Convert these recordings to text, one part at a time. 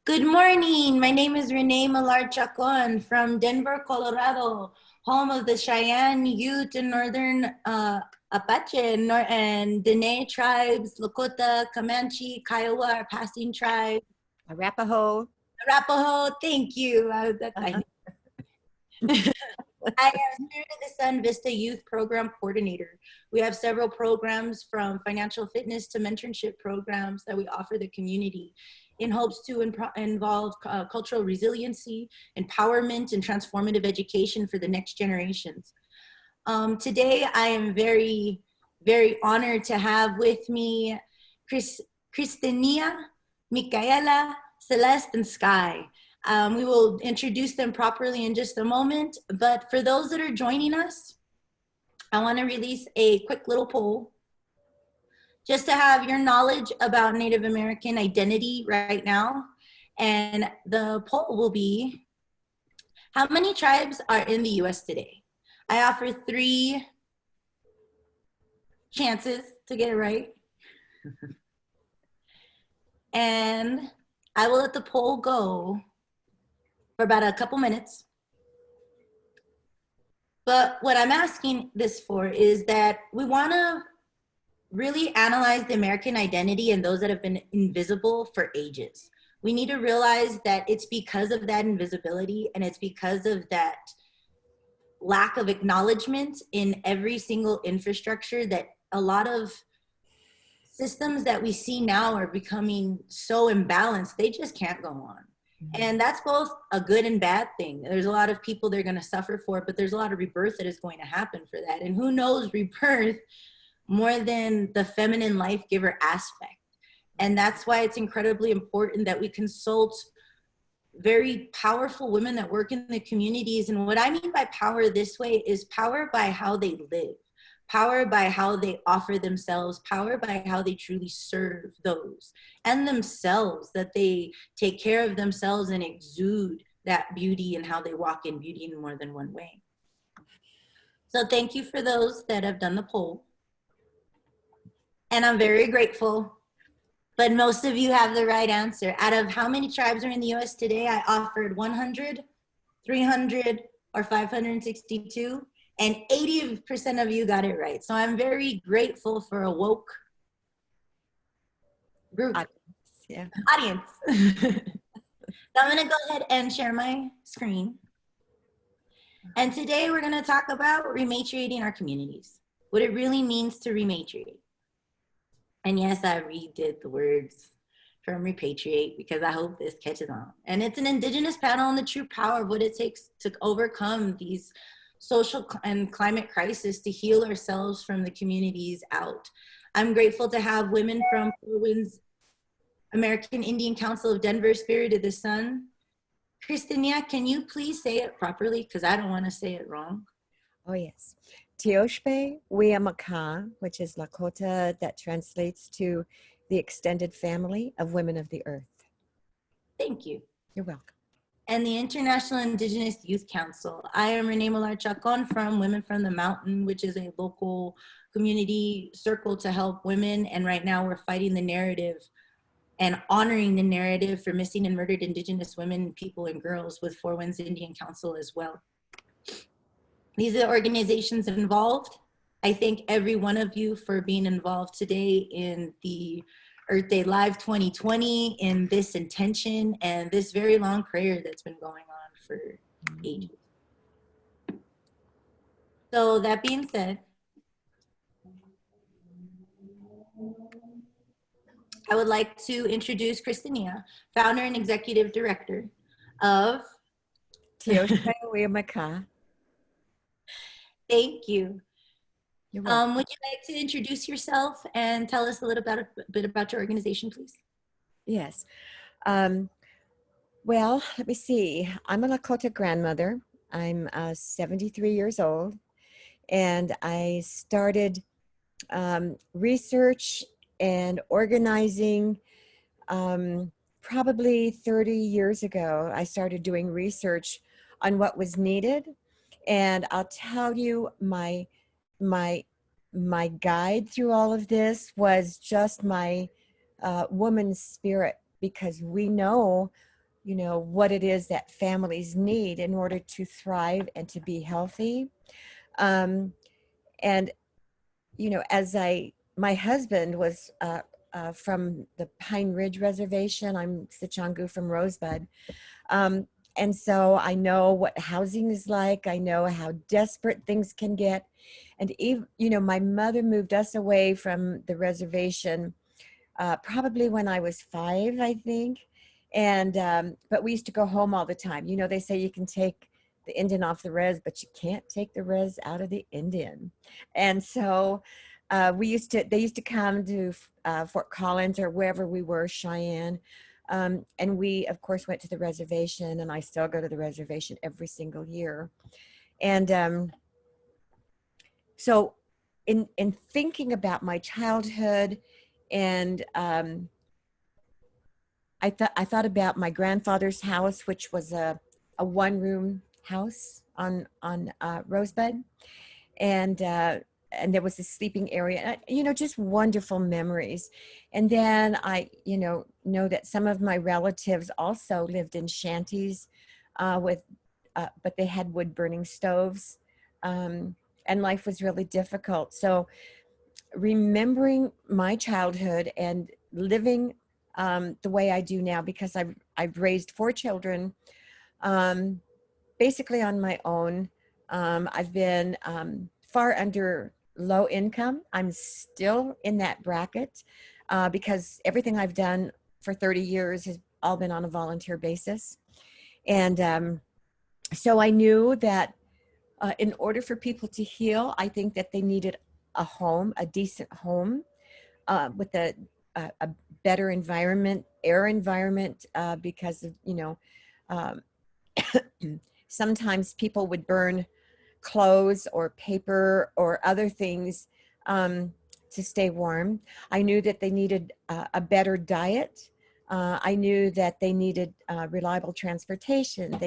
Good morning. My name is Renee Millard Chacon from Denver, Colorado, home of the Cheyenne, Ute, and Northern Apache and Dene tribes, Lakota, Comanche, Kiowa, our passing tribe, Arapaho. Arapaho. Thank you. I am Spirit of the Sun Vista Youth Program Coordinator. We have several programs from financial fitness to mentorship programs that we offer the community in hopes to involve cultural resiliency, empowerment, and transformative education for the next generations. Today, I am very honored to have with me Christinia, Micaela, Celeste, and Sky. We will introduce them properly in just a moment, but for those that are joining us, I want to release a quick little poll just to have your knowledge about Native American identity right now. And the poll will be, how many tribes are in the US today? I offer 3 chances to get it right. And I will let the poll go for about a couple minutes. But what I'm asking this for is that we want to really analyze the American identity and those that have been invisible for ages. We need to realize that it's because of that invisibility and it's because of that lack of acknowledgement in every single infrastructure that a lot of systems that we see now are becoming so imbalanced, they just can't go on. And that's both a good and bad thing. There's a lot of people they're going to suffer for it, but there's a lot of rebirth that is going to happen for that. And who knows rebirth more than the feminine life giver aspect. And that's why it's incredibly important that we consult very powerful women that work in the communities. And what I mean by power this way is power by how they live, power by how they offer themselves, power by how they truly serve those and themselves, that they take care of themselves and exude that beauty and how they walk in beauty in more than one way. So thank you for those that have done the poll. And I'm very grateful, but most of you have the right answer. Out of how many tribes are in the US today, I offered 100, 300, or 562. And 80% of you got it right. So I'm very grateful for a woke group. Audience. So I'm gonna go ahead and share my screen. And today we're gonna talk about rematriating our communities, what it really means to rematriate. And yes, I redid the words from repatriate because I hope this catches on. And it's an Indigenous panel on the true power of what it takes to overcome these social and climate crisis to heal ourselves from the communities out. I'm grateful to have women from Four Winds American Indian Council of Denver, Spirit of the Sun. Christinia, can you please say it properly? Because I don't want to say it wrong. Oh, yes. Tioshpe Wiamaka, which is Lakota, that translates to the extended family of women of the earth. Thank you. You're welcome. And the International Indigenous Youth Council. I am Renee Millard Chacon from Women from the Mountain, which is a local community circle to help women. And right now we're fighting the narrative and honoring the narrative for missing and murdered Indigenous women, people, and girls with Four Winds Indian Council as well. These are the organizations involved. I thank every one of you for being involved today in the Earth Day Live 2020, in this intention and this very long prayer that's been going on for ages. So that being said, I would like to introduce Christinia, founder and executive director of Tioshpe Wiamaka. Thank you. You're welcome. Would you like to introduce yourself and tell us a little bit about your organization, please? Yes. Well, let me see. I'm a Lakota grandmother. I'm 73 years old, and I started research and organizing probably 30 years ago. I started doing research on what was needed, and I'll tell you, my guide through all of this was just my woman's spirit, because we know you know, what it is that families need in order to thrive and to be healthy. Um, and, you know, my husband was from the Pine Ridge Reservation. I'm Sichangu from Rosebud. Um, and so I know what housing is like. I know how desperate things can get. And even, you know, my mother moved us away from the reservation probably when I was 5, I think. And, but we used to go home all the time. You know, they say you can take the Indian off the res, but you can't take the res out of the Indian. And so they used to come to Fort Collins or wherever we were, Cheyenne. And we, of course, went to the reservation, and I still go to the reservation every single year. And so in thinking about my childhood, and I thought about my grandfather's house, which was a one-room house on Rosebud, and there was a sleeping area. You know, just wonderful memories. And then I, you know that some of my relatives also lived in shanties, but they had wood burning stoves, and life was really difficult. So remembering my childhood and living the way I do now, because I've raised 4 children basically on my own. I've been far under low income. I'm still in that bracket because everything I've done for 30 years has all been on a volunteer basis. And so I knew that in order for people to heal, I think that they needed a home, a decent home with a better environment, air environment, because of, you know, um, sometimes people would burn clothes or paper or other things to stay warm. I knew that they needed a better diet. I knew that they needed reliable transportation.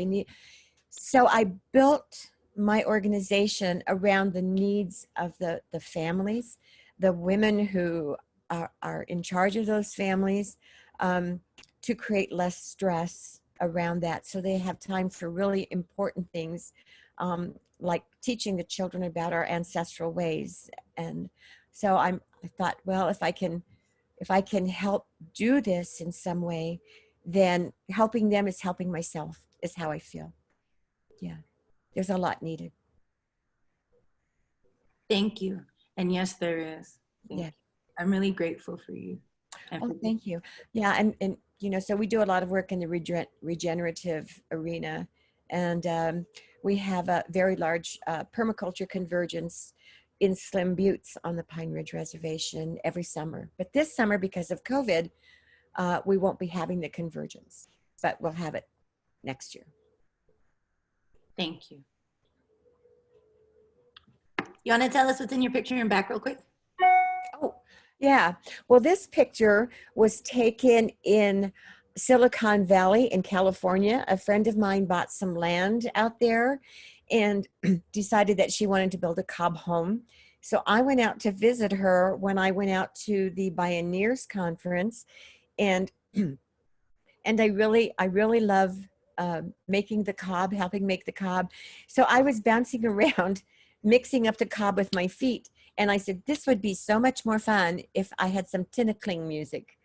So I built my organization around the needs of the families, the women who are in charge of those families, to create less stress around that, so they have time for really important things, like teaching the children about our ancestral ways. And so I thought, well, if I can help do this in some way, then helping them is helping myself, is how I feel. Yeah, there's a lot needed. Thank you. And yes, there is. Yeah. I'm really grateful for you. Oh, thank you. Yeah, and you know, so we do a lot of work in the regenerative arena, and we have a very large permaculture convergence in Slim Buttes on the Pine Ridge Reservation every summer. But this summer, because of COVID, we won't be having the convergence, but we'll have it next year. Thank you. You want to tell us what's in your picture in back real quick? Oh, yeah. Well, this picture was taken in Silicon Valley in California. A friend of mine bought some land out there and decided that she wanted to build a cob home. So I went out to visit her when I went out to the Bioneers conference, and and I really love making the cob, helping make the cob. So I was bouncing around, mixing up the cob with my feet. And I said, this would be so much more fun if I had some tinikling music.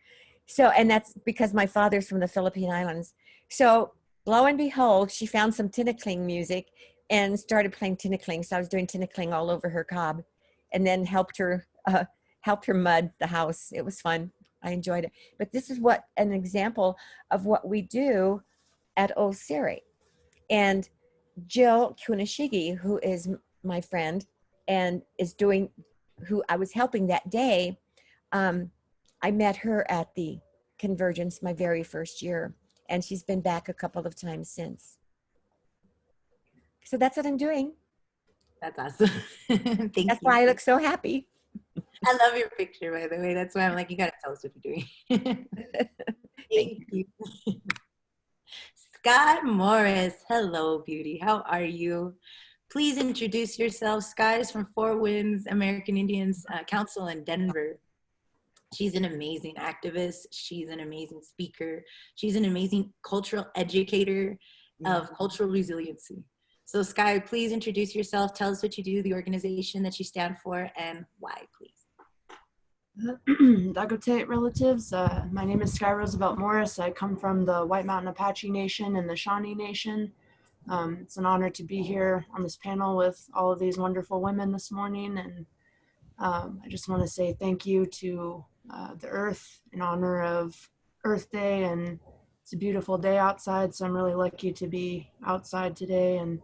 So, and that's because my father's from the Philippine Islands. So lo and behold, she found some tinikling music and started playing tinikling. So I was doing tinikling all over her cob, and then helped her mud the house. It was fun. I enjoyed it. But this is an example of what we do at Old Siri. And Jill Kunishigi, who is my friend and who I was helping that day, I met her at the convergence my very first year, and she's been back a couple of times since. So that's what I'm doing. That's awesome. Thank you. That's why I look so happy. I love your picture, by the way. That's why I'm like, you got to tell us what you're doing. Thank you. Sky Morris. Hello, beauty. How are you? Please introduce yourself. Sky is from Four Winds American Indians Council in Denver. She's an amazing activist. She's an amazing speaker. She's an amazing cultural educator of cultural resiliency. So Sky, please introduce yourself. Tell us what you do, the organization that you stand for, and why, please. Dagotate relatives. My name is Sky Roosevelt Morris. I come from the White Mountain Apache Nation and the Shawnee Nation. It's an honor to be here on this panel with all of these wonderful women this morning. And I just want to say thank you to the Earth in honor of Earth Day. And it's a beautiful day outside, so I'm really lucky to be outside today. And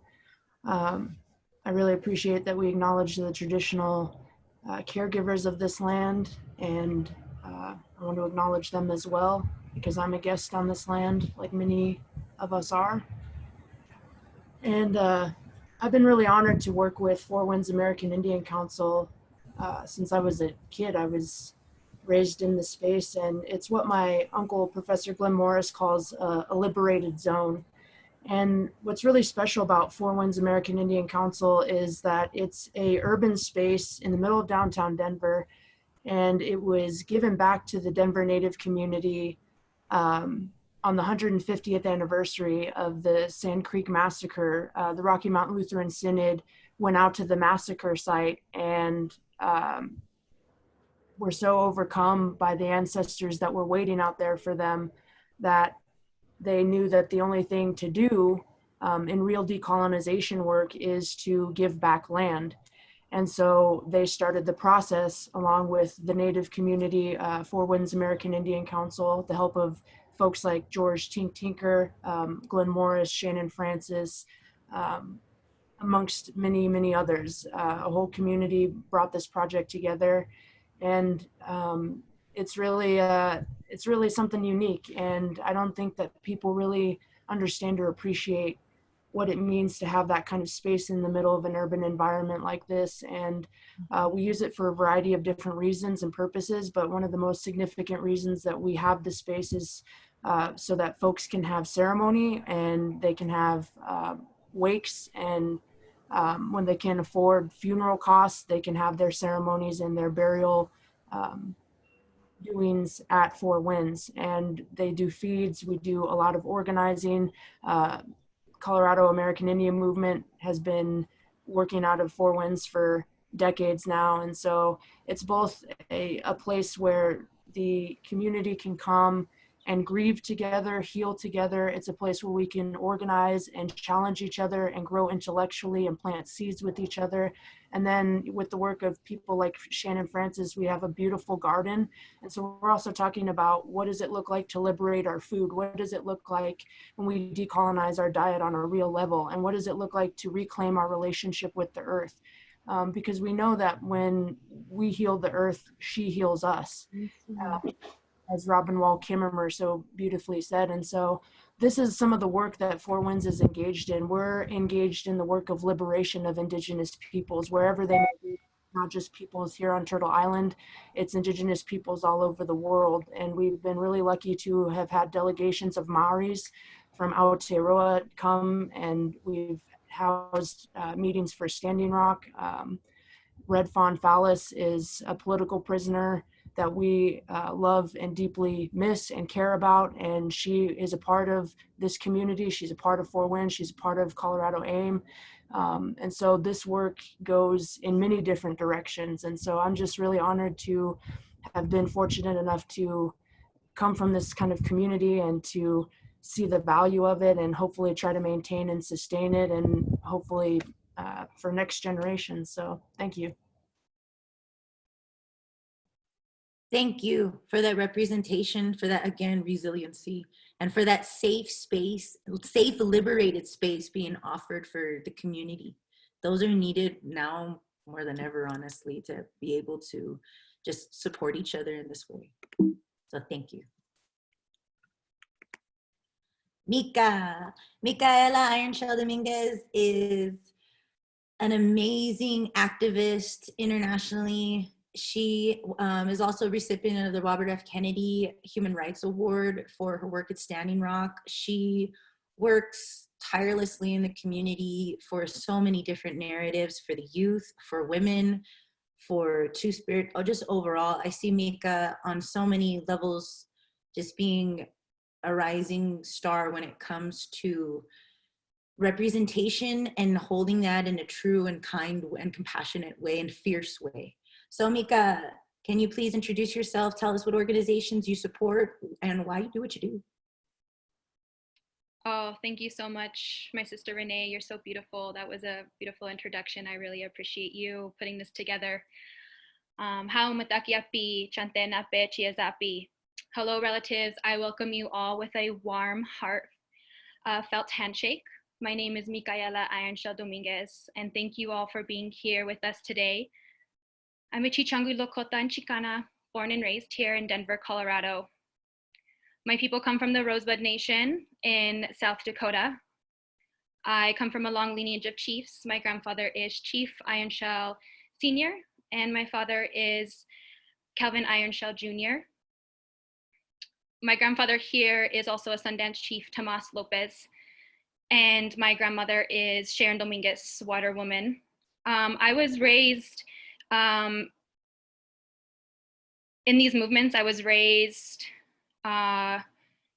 I really appreciate that we acknowledge the traditional caregivers of this land, and I want to acknowledge them as well because I'm a guest on this land like many of us are. And I've been really honored to work with Four Winds American Indian Council since I was a kid. I was raised in the space, and it's what my uncle, Professor Glenn Morris, calls a liberated zone. And what's really special about Four Winds American Indian Council is that it's a urban space in the middle of downtown Denver, and it was given back to the Denver Native community on the 150th anniversary of the Sand Creek Massacre. The Rocky Mountain Lutheran Synod went out to the massacre site and were so overcome by the ancestors that were waiting out there for them that they knew that the only thing to do in real decolonization work is to give back land. And so they started the process along with the Native community, Four Winds American Indian Council, the help of folks like George Tink Tinker, Glenn Morris, Shannon Francis, amongst many, many others. A whole community brought this project together, and it's really something unique. And I don't think that people really understand or appreciate what it means to have that kind of space in the middle of an urban environment like this. And we use it for a variety of different reasons and purposes, but one of the most significant reasons that we have this space is so that folks can have ceremony and they can have wakes, and when they can't afford funeral costs, they can have their ceremonies and their burial doings at Four Winds. And they do feeds. We do a lot of organizing. Colorado American Indian Movement has been working out of Four Winds for decades now. And so it's both a place where the community can come and grieve together, heal together. It's a place where we can organize and challenge each other and grow intellectually and plant seeds with each other. And then with the work of people like Shannon Francis, we have a beautiful garden. And so we're also talking about, what does it look like to liberate our food? What does it look like when we decolonize our diet on a real level? And what does it look like to reclaim our relationship with the earth? Because we know that when we heal the earth, she heals us. As Robin Wall Kimmerer so beautifully said. And so this is some of the work that Four Winds is engaged in. We're engaged in the work of liberation of Indigenous peoples, wherever they may be, not just peoples here on Turtle Island, it's Indigenous peoples all over the world. And we've been really lucky to have had delegations of Maoris from Aotearoa come, and we've housed meetings for Standing Rock. Red Fawn Fallis is a political prisoner that we love and deeply miss and care about. And she is a part of this community. She's a part of Four Winds. She's a part of Colorado AIM. And so this work goes in many different directions. And so I'm just really honored to have been fortunate enough to come from this kind of community and to see the value of it, and hopefully try to maintain and sustain it, and hopefully for next generation. So thank you. Thank you for that representation, for that, again, resiliency, and for that safe space, safe, liberated space being offered for the community. Those are needed now more than ever, honestly, to be able to just support each other in this way. So thank you. Micaela Ironshell Dominguez is an amazing activist internationally. She is also a recipient of the Robert F. Kennedy Human Rights Award for her work at Standing Rock. She works tirelessly in the community for so many different narratives, for the youth, for women, for Two Spirit, or just overall. I see Mika on so many levels just being a rising star when it comes to representation and holding that in a true and kind and compassionate way and fierce way. So Mika, can you please introduce yourself? Tell us what organizations you support and why you do what you do. Oh, thank you so much, my sister Renee. You're so beautiful. That was a beautiful introduction. I really appreciate you putting this together. How matakiapi, chantenape, chiazapi. Hello, relatives. I welcome you all with a warm heart felt handshake. My name is Micaela Ironshell Dominguez, and thank you all for being here with us today. I'm a Chichangu Lakota and Chicana, born and raised here in Denver, Colorado. My people come from the Rosebud Nation in South Dakota. I come from a long lineage of chiefs. My grandfather is Chief Ironshell Sr., and my father is Calvin Ironshell Jr. My grandfather here is also a Sundance Chief, Tomas Lopez, and my grandmother is Sharon Dominguez, water woman. I was raised in these movements. I was raised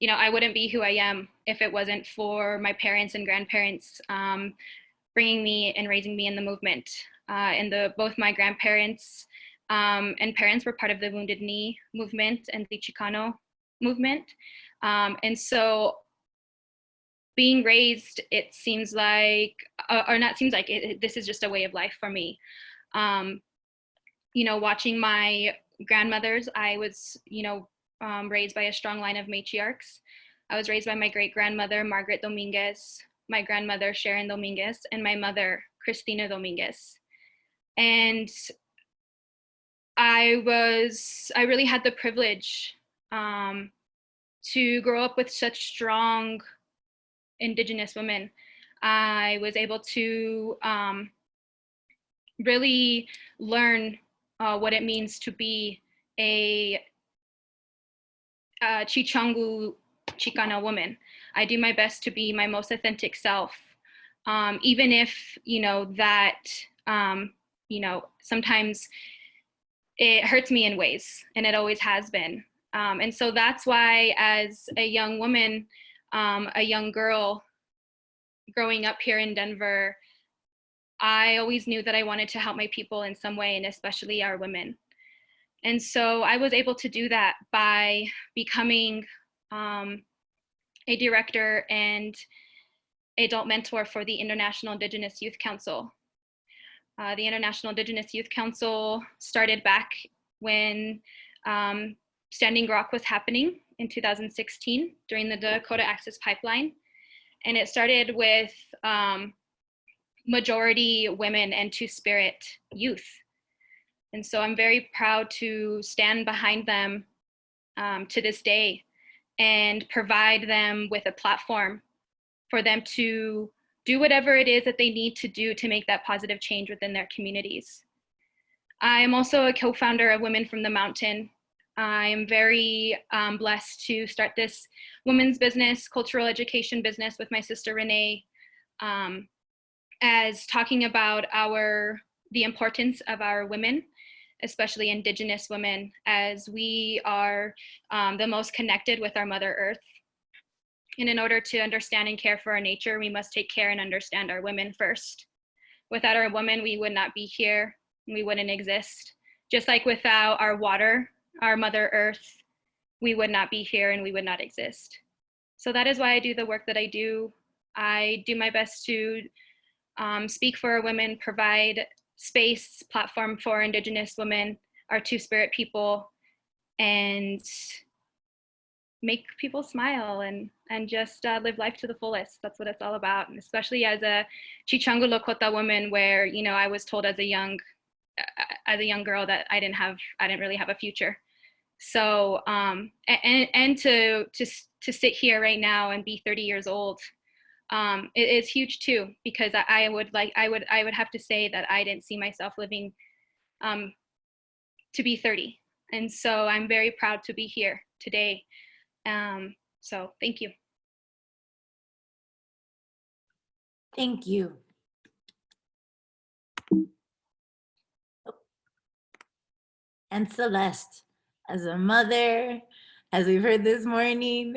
you know, I wouldn't be who I am if it wasn't for my parents and grandparents bringing me and raising me in the movement. Both my grandparents and parents were part of the Wounded Knee movement and the Chicano movement. And so being raised, it seems like, or not seems like, this is just a way of life for me. You know, watching my grandmothers, I was, you know, raised by a strong line of matriarchs. I was raised by my great-grandmother, Margaret Dominguez, my grandmother, Sharon Dominguez, and my mother, Cristina Dominguez. And I really had the privilege to grow up with such strong Indigenous women. I was able to really learn what it means to be a Chichangu Chicana woman. I do my best to be my most authentic self, even if, you know, that, you know, sometimes it hurts me in ways, and it always has been. And so that's why, as a young woman, a young girl growing up here in Denver, I always knew that I wanted to help my people in some way, and especially our women. And so I was able to do that by becoming a director and adult mentor for the International Indigenous Youth Council. The International Indigenous Youth Council started back when Standing Rock was happening in 2016 during the Dakota Access Pipeline. And it started with majority women and Two-Spirit youth. And so I'm very proud to stand behind them to this day and provide them with a platform for them to do whatever it is that they need to do to make that positive change within their communities. I am also a co-founder of Women from the Mountain. I am very blessed to start this women's business, cultural education business with my sister Renee, as talking about the importance of our women, especially Indigenous women, as we are the most connected with our Mother Earth. And in order to understand and care for our nature, we must take care and understand our women first. Without our women, we would not be here, we wouldn't exist. Just like without our water, our Mother Earth, we would not be here and we would not exist. So that is why I do the work that I do. I do my best to speak for our women, provide space, platform for Indigenous women, our Two-Spirit people, and make people smile and just live life to the fullest. That's what it's all about. And especially as a Chichangu Lakota woman, where, you know, I was told as a young girl that I didn't really have a future. So and to sit here right now and be 30 years old, it is huge too, because I would have to say that I didn't see myself living to be 30. And so I'm very proud to be here today. So thank you. Thank you. And Celeste, as a mother, as we've heard this morning,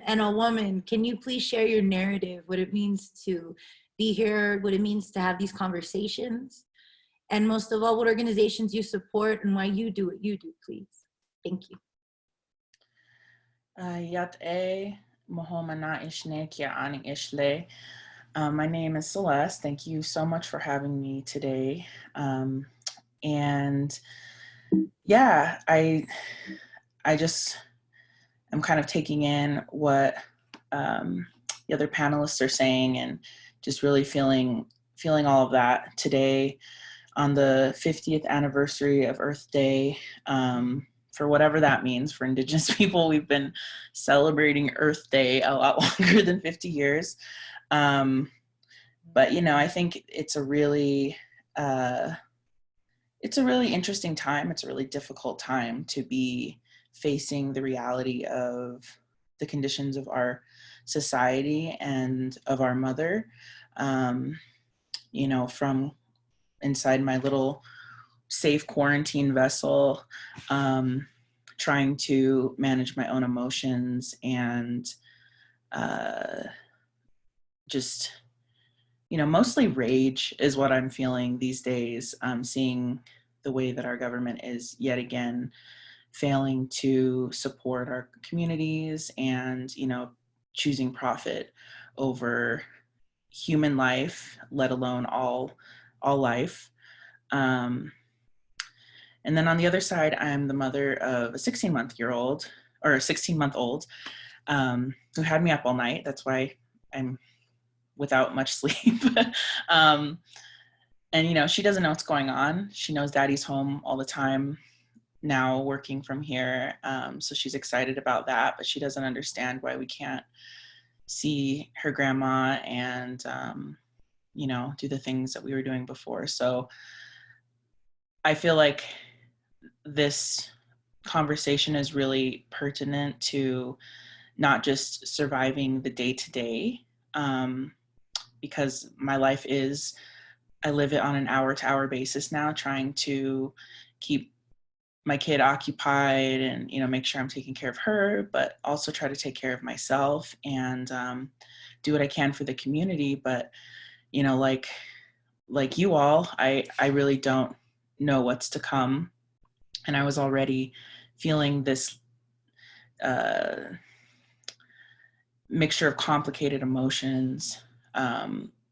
and a woman, can you please share your narrative, what it means to be here, what it means to have these conversations, and most of all, what organizations you support and why you do what you do, please? Thank you. Yat e Mohomana Ishne Kia Ani Ishle. My name is Celeste. Thank you so much for having me today. And yeah, I just am kind of taking in what the other panelists are saying, and just really feeling all of that today on the 50th anniversary of Earth Day. For whatever that means for Indigenous people, we've been celebrating Earth Day a lot longer than 50 years. But, you know, I think it's a really interesting time. It's a really difficult time to be facing the reality of the conditions of our society and of our mother. You know, from inside my little safe quarantine vessel, trying to manage my own emotions and just, you know, mostly rage is what I'm feeling these days. Seeing the way that our government is yet again failing to support our communities and, you know, choosing profit over human life, let alone all life. And then on the other side, I'm the mother of a 16-month-old who had me up all night. That's why I'm without much sleep. And, you know, she doesn't know what's going on. She knows daddy's home all the time now, working from here. So she's excited about that, but she doesn't understand why we can't see her grandma and, you know, do the things that we were doing before. So I feel like this conversation is really pertinent to not just surviving the day-to-day, because my life is, I live it on an hour-to-hour basis now, trying to keep my kid occupied and, you know, make sure I'm taking care of her, but also try to take care of myself and do what I can for the community. But, you know, like you all, I really don't know what's to come. And I was already feeling this mixture of complicated emotions,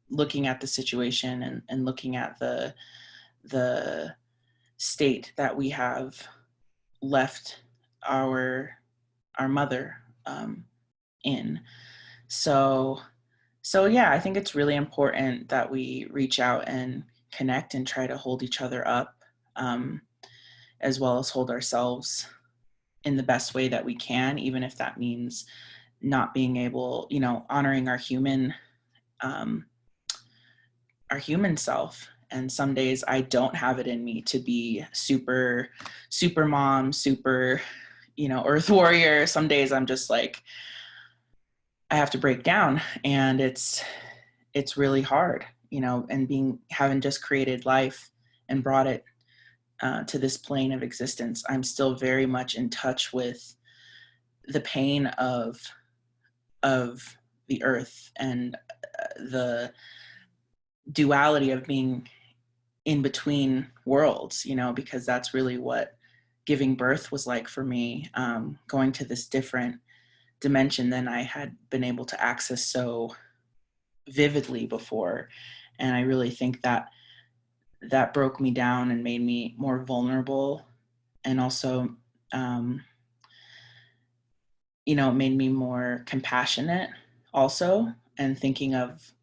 looking at the situation and looking at the state that we have left our mother in. So yeah, I think it's really important that we reach out and connect and try to hold each other up, as well as hold ourselves in the best way that we can, even if that means not being able, you know, honoring our human self. And some days I don't have it in me to be super mom, super, you know, earth warrior. Some days I'm just like, I have to break down, and it's really hard, you know, and having just created life and brought it to this plane of existence, I'm still very much in touch with the pain of the earth and the duality of being in between worlds, you know, because that's really what giving birth was like for me, going to this different dimension than I had been able to access so vividly before. And I really think that broke me down and made me more vulnerable, and also you know, made me more compassionate also, and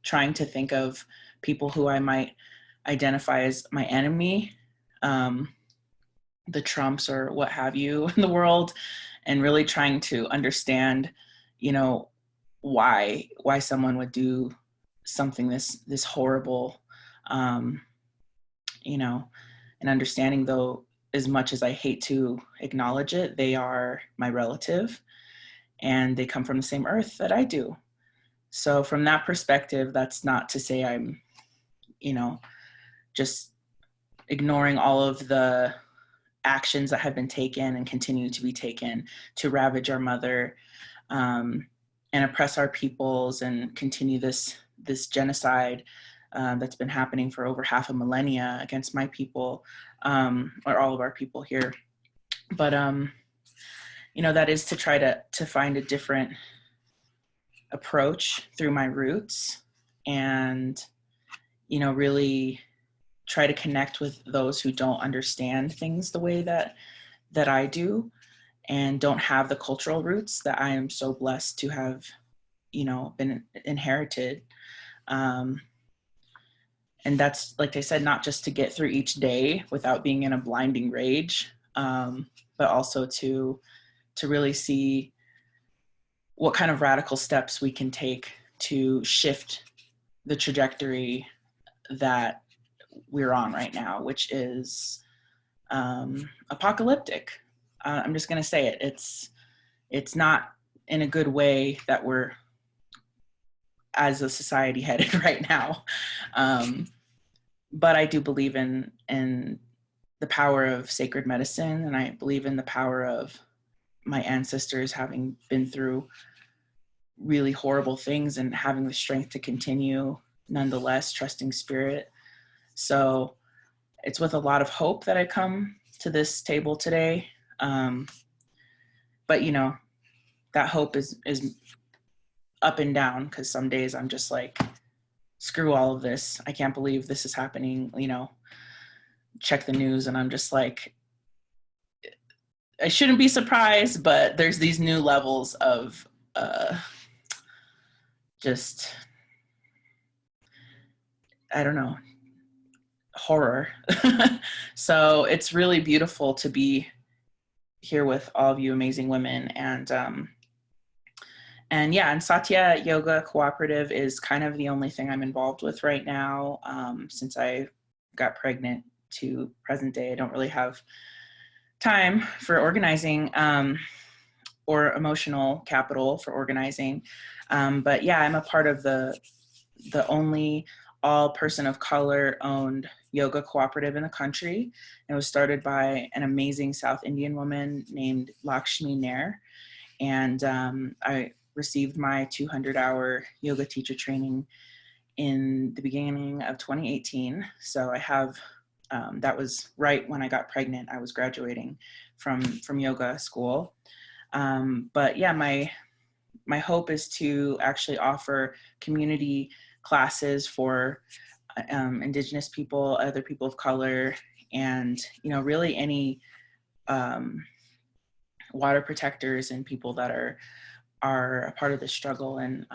trying to think of people who I might identify as my enemy, the Trumps or what have you in the world, and really trying to understand, you know, why someone would do something this horrible, you know, and understanding, though, as much as I hate to acknowledge it, they are my relative and they come from the same earth that I do. So from that perspective, that's not to say I'm, you know, just ignoring all of the actions that have been taken and continue to be taken to ravage our mother, and oppress our peoples and continue this genocide that's been happening for over half a millennia against my people, or all of our people here. But that is to try to find a different approach through my roots, and really try to connect with those who don't understand things the way that I do, and don't have the cultural roots that I am so blessed to have, been inherited. And that's, like I said, not just to get through each day without being in a blinding rage, but also to really see what kind of radical steps we can take to shift the trajectory that we're on right now, which is apocalyptic. I'm just going to say it. It's not in a good way that we're, as a society, headed right now. But I do believe in the power of sacred medicine, and I believe in the power of my ancestors having been through really horrible things and having the strength to continue nonetheless, trusting spirit. So it's with a lot of hope that I come to this table today. But that hope is up and down, because some days I'm just like, screw all of this. I can't believe this is happening. Check the news and I'm just like, I shouldn't be surprised, but there's these new levels of just, I don't know, horror. So it's really beautiful to be here with all of you amazing women. And Satya Yoga Cooperative is kind of the only thing I'm involved with right now. Since I got pregnant to present day, I don't really have time for organizing or emotional capital for organizing. But yeah, I'm a part of the only all person of color owned yoga cooperative in the country. It was started by an amazing South Indian woman named Lakshmi Nair. And I received my 200-hour yoga teacher training in the beginning of 2018. So I have, that was right when I got pregnant. I was graduating from yoga school. But yeah, my hope is to actually offer community classes for Indigenous people, other people of color, and really any water protectors and people that are a part of this struggle, and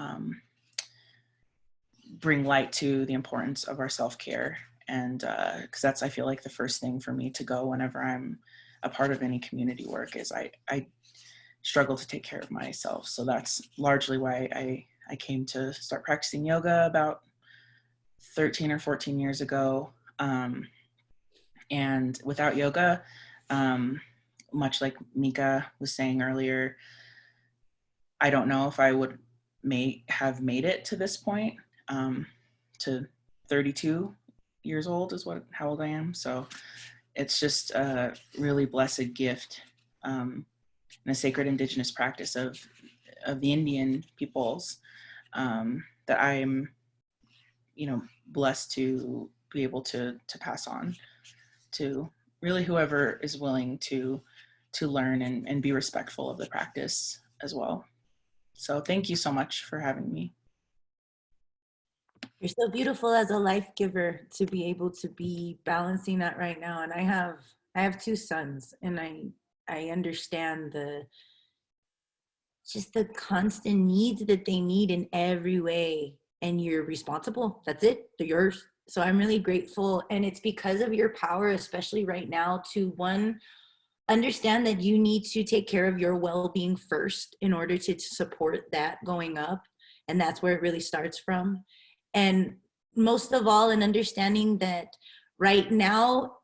bring light to the importance of our self-care. And because that's, I feel like, the first thing for me to go whenever I'm a part of any community work is I struggle to take care of myself. So that's largely why I came to start practicing yoga about 13 or 14 years ago. And without yoga, much like Mika was saying earlier, I don't know if I would have made it to this point. To 32 years old is how old I am. So it's just a really blessed gift, and a sacred Indigenous practice of the Indian peoples, that I am, blessed to be able to pass on to really whoever is willing to learn and be respectful of the practice as well. So thank you so much for having me. You're so beautiful as a life giver to be able to be balancing that right now. And I have two sons, and I understand the constant needs that they need in every way. And you're responsible. That's it. They're yours. So I'm really grateful. And it's because of your power, especially right now, to understand that you need to take care of your well-being first in order to support that going up. And that's where it really starts from. And most of all, in understanding that right now,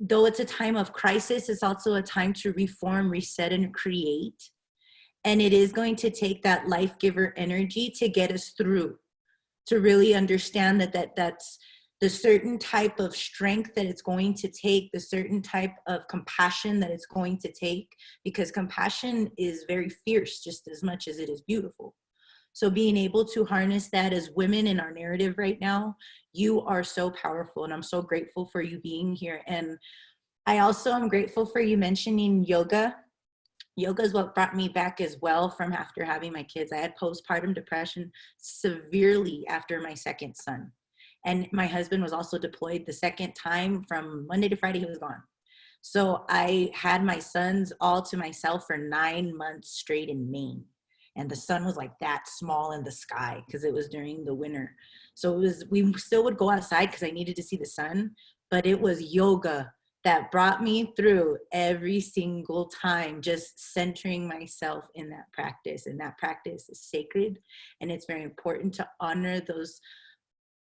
though it's a time of crisis, it's also a time to reform, reset, and create. And it is going to take that life giver energy to get us through, to really understand that's the certain type of strength that it's going to take, the certain type of compassion that it's going to take, because compassion is very fierce just as much as it is beautiful. So being able to harness that as women in our narrative right now, you are so powerful, and I'm so grateful for you being here. And I also am grateful for you mentioning yoga. Yoga is what brought me back as well from after having my kids. I had postpartum depression severely after my second son. And my husband was also deployed the second time. From Monday to Friday, he was gone. So I had my sons all to myself for 9 months straight in Maine. And the sun was like that small in the sky because it was during the winter. So we still would go outside because I needed to see the sun, but it was yoga that brought me through every single time, just centering myself in that practice. And that practice is sacred, and it's very important to honor those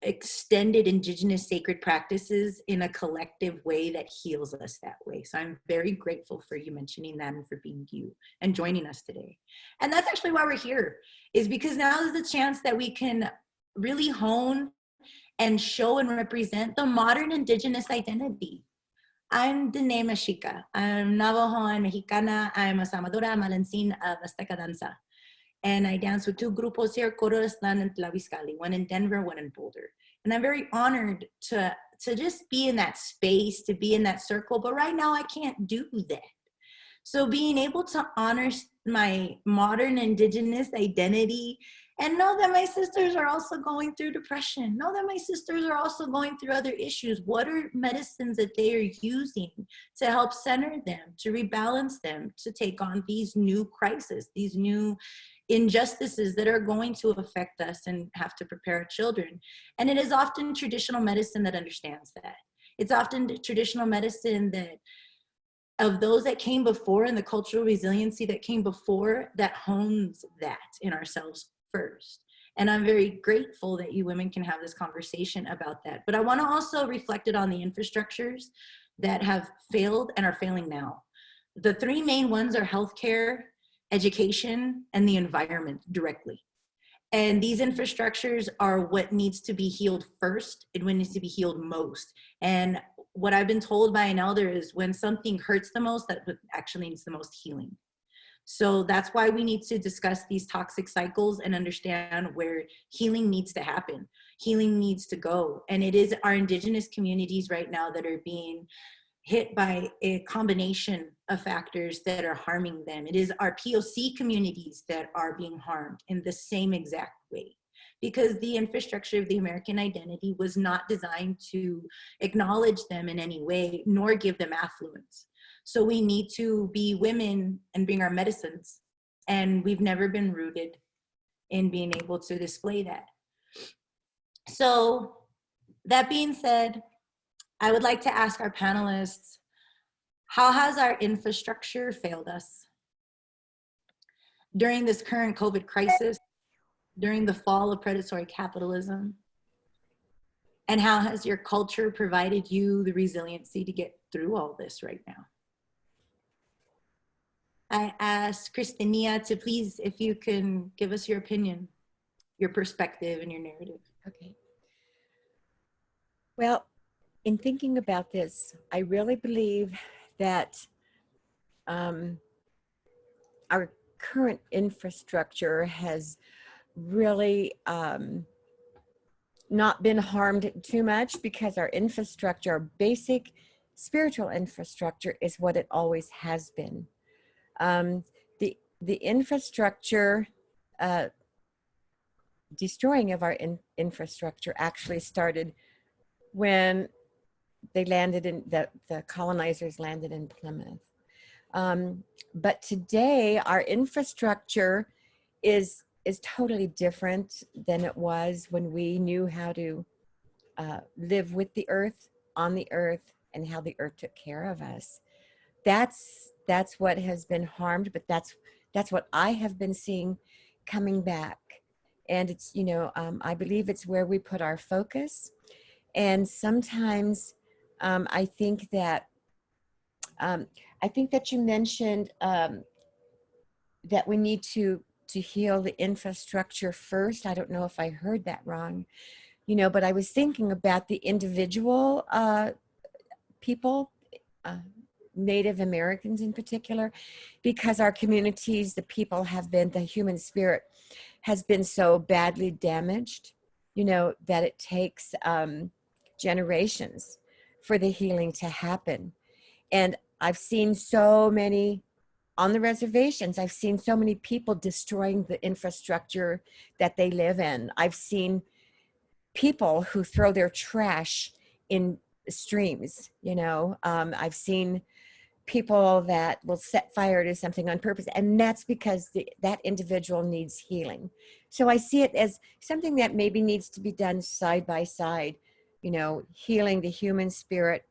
extended indigenous sacred practices in a collective way that heals us that way. So I'm very grateful for you mentioning that and for being you and joining us today. And that's actually why we're here, is because now is the chance that we can really hone and show and represent the modern indigenous identity. I'm Dene Mexica. I'm Navajo and Mexicana. I'm a Samadora Malancin of Azteca Danza. And I dance with two grupos here, Coro-Están and Tlaviscali, one in Denver, one in Boulder. And I'm very honored to just be in that space, to be in that circle. But right now I can't do that. So being able to honor my modern indigenous identity and know that my sisters are also going through depression, know that my sisters are also going through other issues. What are medicines that they are using to help center them, to rebalance them, to take on these new crises, these new injustices that are going to affect us and have to prepare our children. And it is often traditional medicine that understands that. It's often traditional medicine that of those that came before, and the cultural resiliency that came before, that hones that in ourselves first. And I'm very grateful that you women can have this conversation about that. But I want to also reflect it on the infrastructures that have failed and are failing now. The three main ones are healthcare, education, and the environment directly. And these infrastructures are what needs to be healed first and what needs to be healed most. And what I've been told by an elder is when something hurts the most, that actually needs the most healing. So that's why we need to discuss these toxic cycles and understand where healing needs to happen. Healing needs to go. And it is our indigenous communities right now that are being hit by a combination of factors that are harming them. It is our POC communities that are being harmed in the same exact way, because the infrastructure of the American identity was not designed to acknowledge them in any way, nor give them affluence. So we need to be women and bring our medicines. And we've never been rooted in being able to display that. So that being said, I would like to ask our panelists, how has our infrastructure failed us? During this current COVID crisis, during the fall of predatory capitalism, and how has your culture provided you the resiliency to get through all this right now? I ask Christinia to please, if you can give us your opinion, your perspective, and your narrative. Okay. Well, in thinking about this, I really believe that our current infrastructure has really not been harmed too much, because our infrastructure, our basic spiritual infrastructure, is what it always has been. The infrastructure, destroying of our infrastructure actually started when they landed in, the colonizers landed in Plymouth. But today our infrastructure is totally different than it was when we knew how to live with the earth, on the earth, and how the earth took care of us. That's what has been harmed, but that's what I have been seeing coming back. And it's, you know, I believe it's where we put our focus. And sometimes I think that you mentioned that we need to heal the infrastructure first. I don't know if I heard that wrong, but I was thinking about the individual people, Native Americans in particular, because our communities, the people have been, the human spirit has been so badly damaged, that it takes generations for the healing to happen. And I've seen so many on the reservations, I've seen so many people destroying the infrastructure that they live in. I've seen people who throw their trash in streams, I've seen people that will set fire to something on purpose, and that's because that individual needs healing. So I see it as something that maybe needs to be done side by side, healing the human spirit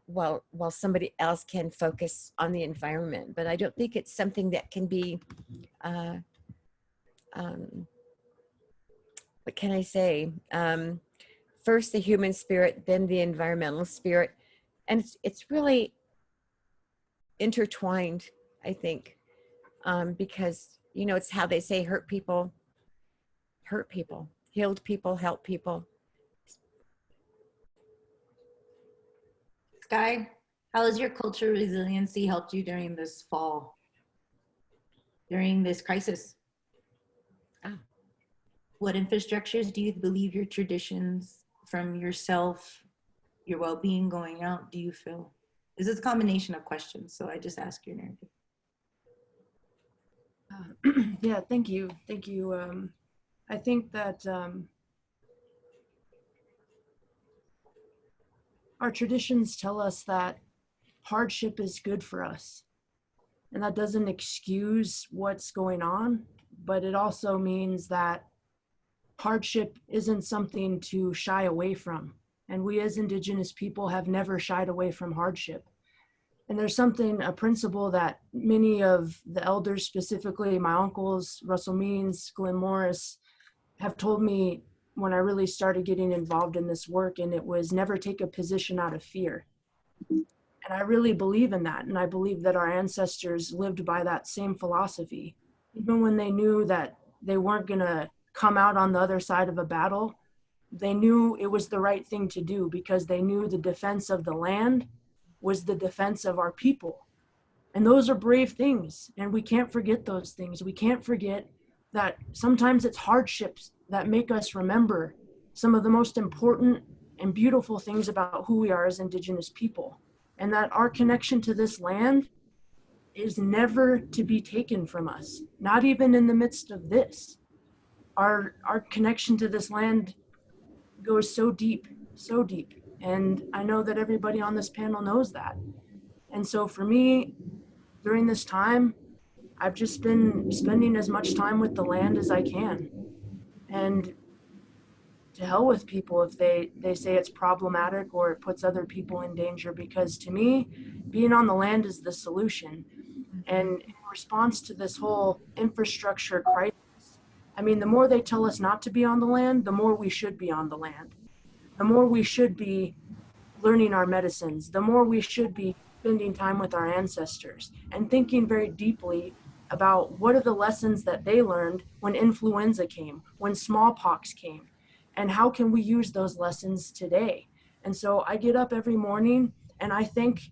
while somebody else can focus on the environment. But I don't think it's something that can be what can I say, first the human spirit, then the environmental spirit, and it's really intertwined, I think, because it's how they say hurt people hurt people, healed people help people. Sky, how has your cultural resiliency helped you during this fall, during this crisis? What infrastructures do you believe your traditions from yourself, your well-being going out, do you feel? This is a combination of questions, so I just ask your narrative. Yeah, thank you. I think that our traditions tell us that hardship is good for us. And that doesn't excuse what's going on, but it also means that hardship isn't something to shy away from. And we as Indigenous people have never shied away from hardship. And there's a principle that many of the elders, specifically my uncles, Russell Means, Glenn Morris, have told me when I really started getting involved in this work, and it was never take a position out of fear. And I really believe in that. And I believe that our ancestors lived by that same philosophy. Even when they knew that they weren't gonna come out on the other side of a battle, they knew it was the right thing to do, because they knew the defense of the land was the defense of our people. And those are brave things. And we can't forget those things. We can't forget that sometimes it's hardships that make us remember some of the most important and beautiful things about who we are as Indigenous people. And that our connection to this land is never to be taken from us, not even in the midst of this. Our connection to this land goes so deep, so deep. And I know that everybody on this panel knows that. And so for me, during this time, I've just been spending as much time with the land as I can. And to hell with people if they say it's problematic or it puts other people in danger, because to me, being on the land is the solution. And in response to this whole infrastructure crisis, I mean, the more they tell us not to be on the land, the more we should be on the land. The more we should be learning our medicines, the more we should be spending time with our ancestors and thinking very deeply about what are the lessons that they learned when influenza came, when smallpox came, and how can we use those lessons today. And so I get up every morning and I thank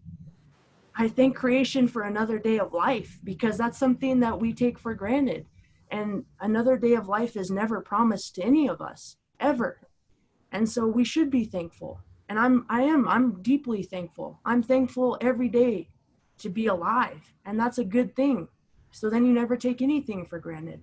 creation for another day of life, because that's something that we take for granted. And another day of life is never promised to any of us, ever. And so we should be thankful. And I'm deeply thankful. I'm thankful every day to be alive. And that's a good thing. So then you never take anything for granted.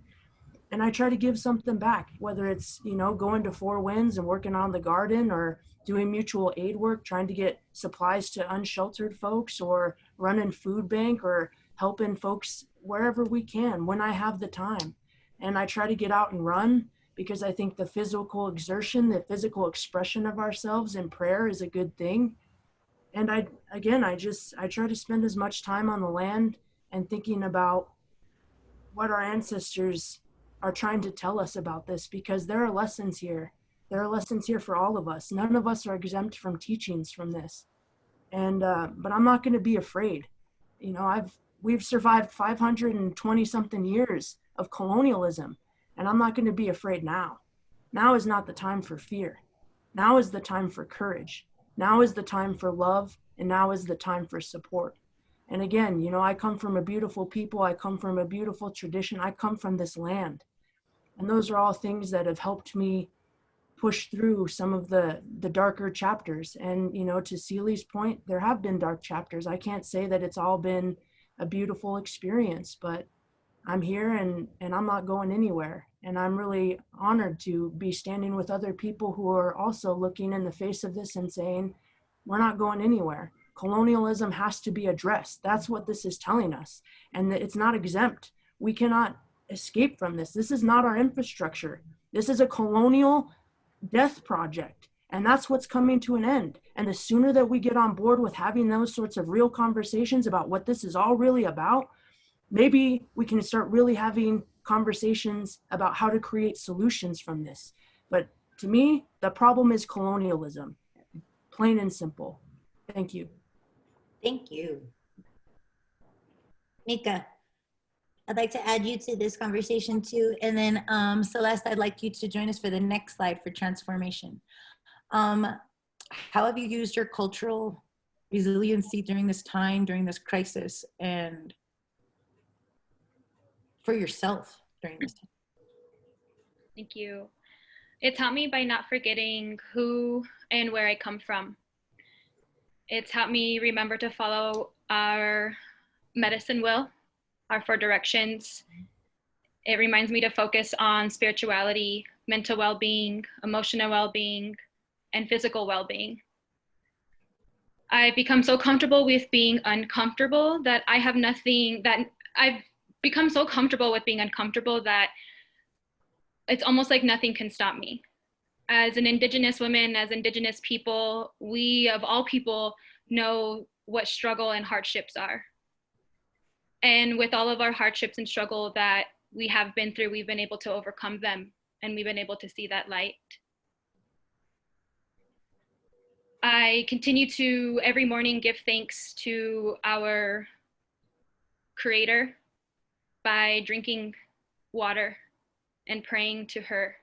And I try to give something back, whether it's, going to Four Winds and working on the garden, or doing mutual aid work, trying to get supplies to unsheltered folks, or running food bank, or helping folks wherever we can when I have the time. And I try to get out and run, because I think the physical exertion, the physical expression of ourselves in prayer is a good thing. And I try to spend as much time on the land and thinking about what our ancestors are trying to tell us about this, because there are lessons here. There are lessons here for all of us. None of us are exempt from teachings from this. And, but I'm not going to be afraid. We've survived 520 something years of colonialism, and I'm not going to be afraid now. Now is not the time for fear. Now is the time for courage. Now is the time for love, and now is the time for support. And again, you know, I come from a beautiful people. I come from a beautiful tradition. I come from this land. And those are all things that have helped me push through some of the darker chapters. And, you know, to Celi's point, there have been dark chapters. I can't say that it's all been a beautiful experience, but I'm here and I'm not going anywhere. And I'm really honored to be standing with other people who are also looking in the face of this and saying, we're not going anywhere. Colonialism has to be addressed. That's what this is telling us. And it's not exempt. We cannot escape from this. This is not our infrastructure. This is a colonial death project. And that's what's coming to an end. And the sooner that we get on board with having those sorts of real conversations about what this is all really about, maybe we can start really having conversations about how to create solutions from this. But to me, the problem is colonialism, plain and simple. Thank you. Thank you. Mika, I'd like to add you to this conversation too. And then Celeste, I'd like you to join us for the next slide for transformation. How have you used your cultural resiliency during this time, during this crisis, and for yourself during this time? Thank you. It taught me by not forgetting who and where I come from. It's helped me remember to follow our medicine wheel, our 4 directions. It reminds me to focus on spirituality, mental well-being, emotional well-being, and physical well-being. I've become so comfortable with being uncomfortable that I have nothing, that I've become so comfortable with being uncomfortable that it's almost like nothing can stop me. As an Indigenous woman, as Indigenous people, we of all people know what struggle and hardships are. And with all of our hardships and struggle that we have been through, we've been able to overcome them, and we've been able to see that light. I continue to every morning give thanks to our Creator by drinking water and praying to her.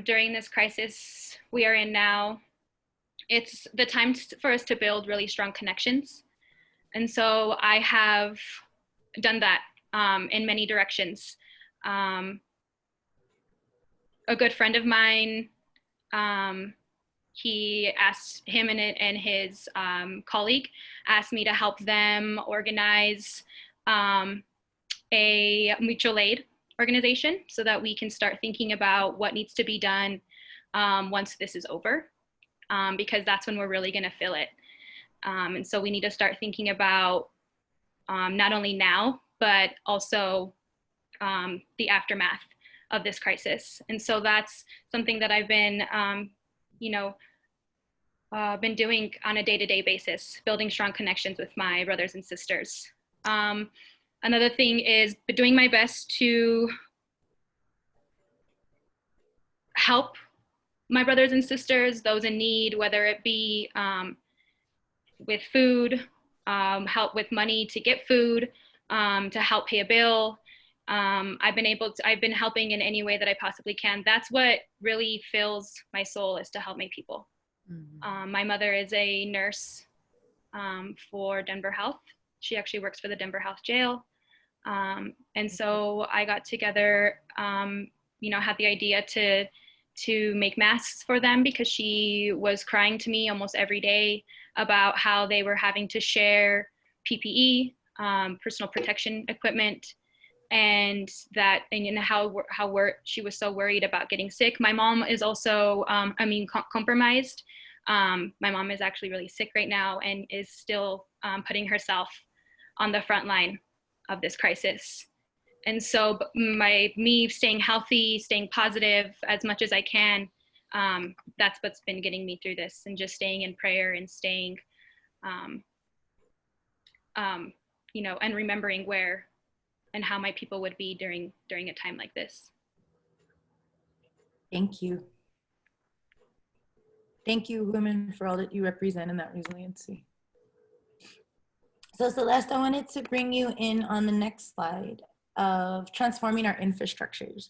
During this crisis we are in now, it's the time for us to build really strong connections. And so I have done that in many directions. A good friend of mine, he asked him and his colleague asked me to help them organize a mutual aid organization so that we can start thinking about what needs to be done once this is over, because that's when we're really going to feel it. And so we need to start thinking about not only now, but also the aftermath of this crisis. And so that's something that I've been, been doing on a day-to-day basis, building strong connections with my brothers and sisters. Another thing is doing my best to help my brothers and sisters, those in need, whether it be with food, help with money to get food, to help pay a bill. I've been helping in any way that I possibly can. That's what really fills my soul, is to help my people. Mm-hmm. My mother is a nurse for Denver Health. She actually works for the Denver Health Jail. And so I got together, had the idea to make masks for them, because she was crying to me almost every day about how they were having to share PPE, personal protection equipment, and how she was so worried about getting sick. My mom is also compromised. My mom is actually really sick right now and is still putting herself on the front line of this crisis. And so me staying healthy, staying positive as much as I can, that's what's been getting me through this, and just staying in prayer and staying, and remembering where and how my people would be during a time like this. Thank you. Thank you, women, for all that you represent in that resiliency. So Celeste, I wanted to bring you in on the next slide of transforming our infrastructures.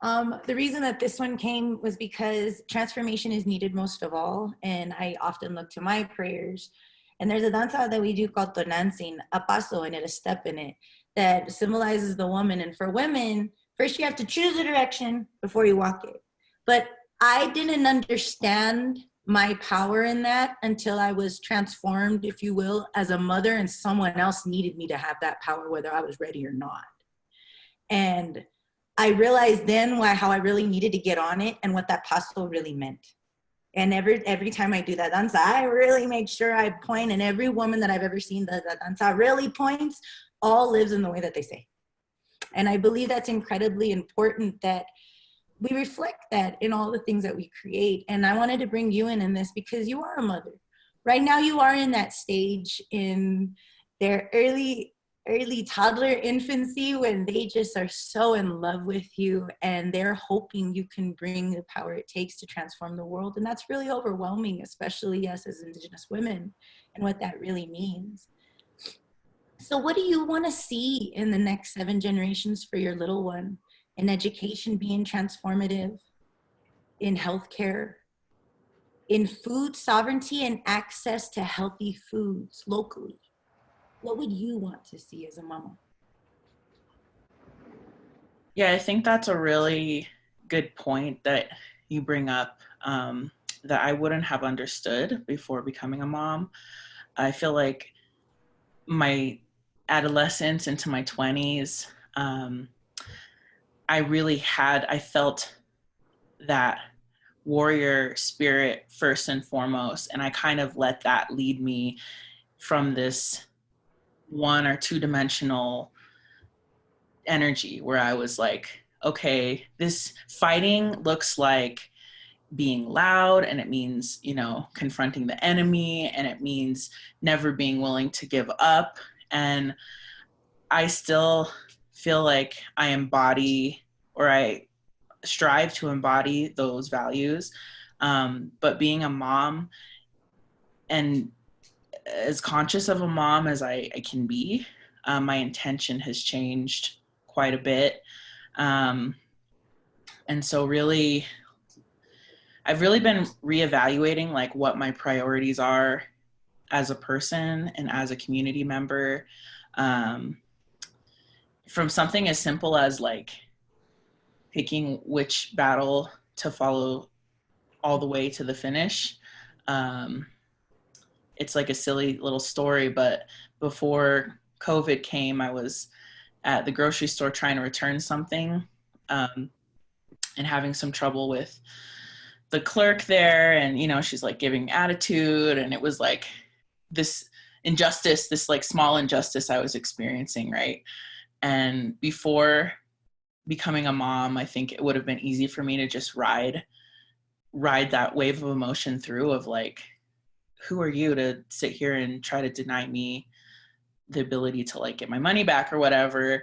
The reason that this one came was because transformation is needed most of all, and I often look to my prayers. And there's a danza that we do called tonancing, a paso in it, a step in it, that symbolizes the woman. And for women, first you have to choose a direction before you walk it. But I didn't understand my power in that until I was transformed, if you will, as a mother, and someone else needed me to have that power, whether I was ready or not. And I realized then how I really needed to get on it and what that paso really meant. And every time I do that danza, I really make sure I point, and every woman that I've ever seen that danza really points, all lives in the way that they say. And I believe that's incredibly important, that we reflect that in all the things that we create. And I wanted to bring you in this because you are a mother. Right now you are in that stage in their early toddler infancy when they just are so in love with you and they're hoping you can bring the power it takes to transform the world. And that's really overwhelming, especially us as Indigenous women, and what that really means. So what do you want to see in the next 7 generations for your little one? In education being transformative, in healthcare, in food sovereignty and access to healthy foods locally? What would you want to see as a mama? Yeah, I think that's a really good point that you bring up, that I wouldn't have understood before becoming a mom. I feel like my adolescence into my 20s, I felt that warrior spirit first and foremost, and I kind of let that lead me from this 1 or 2 dimensional energy where I was like, okay, this fighting looks like being loud, and it means, confronting the enemy, and it means never being willing to give up. And I still feel like I embody, or I strive to embody those values. But being a mom, and as conscious of a mom as I can be, my intention has changed quite a bit. And so really, I've really been reevaluating like what my priorities are as a person and as a community member. From something as simple as like picking which battle to follow all the way to the finish. It's like a silly little story, but before COVID came, I was at the grocery store trying to return something, and having some trouble with the clerk there. And, she's like giving attitude, and it was like this injustice, this like small injustice I was experiencing, right? And before becoming a mom, I think it would have been easy for me to just ride that wave of emotion through of like, who are you to sit here and try to deny me the ability to like get my money back or whatever.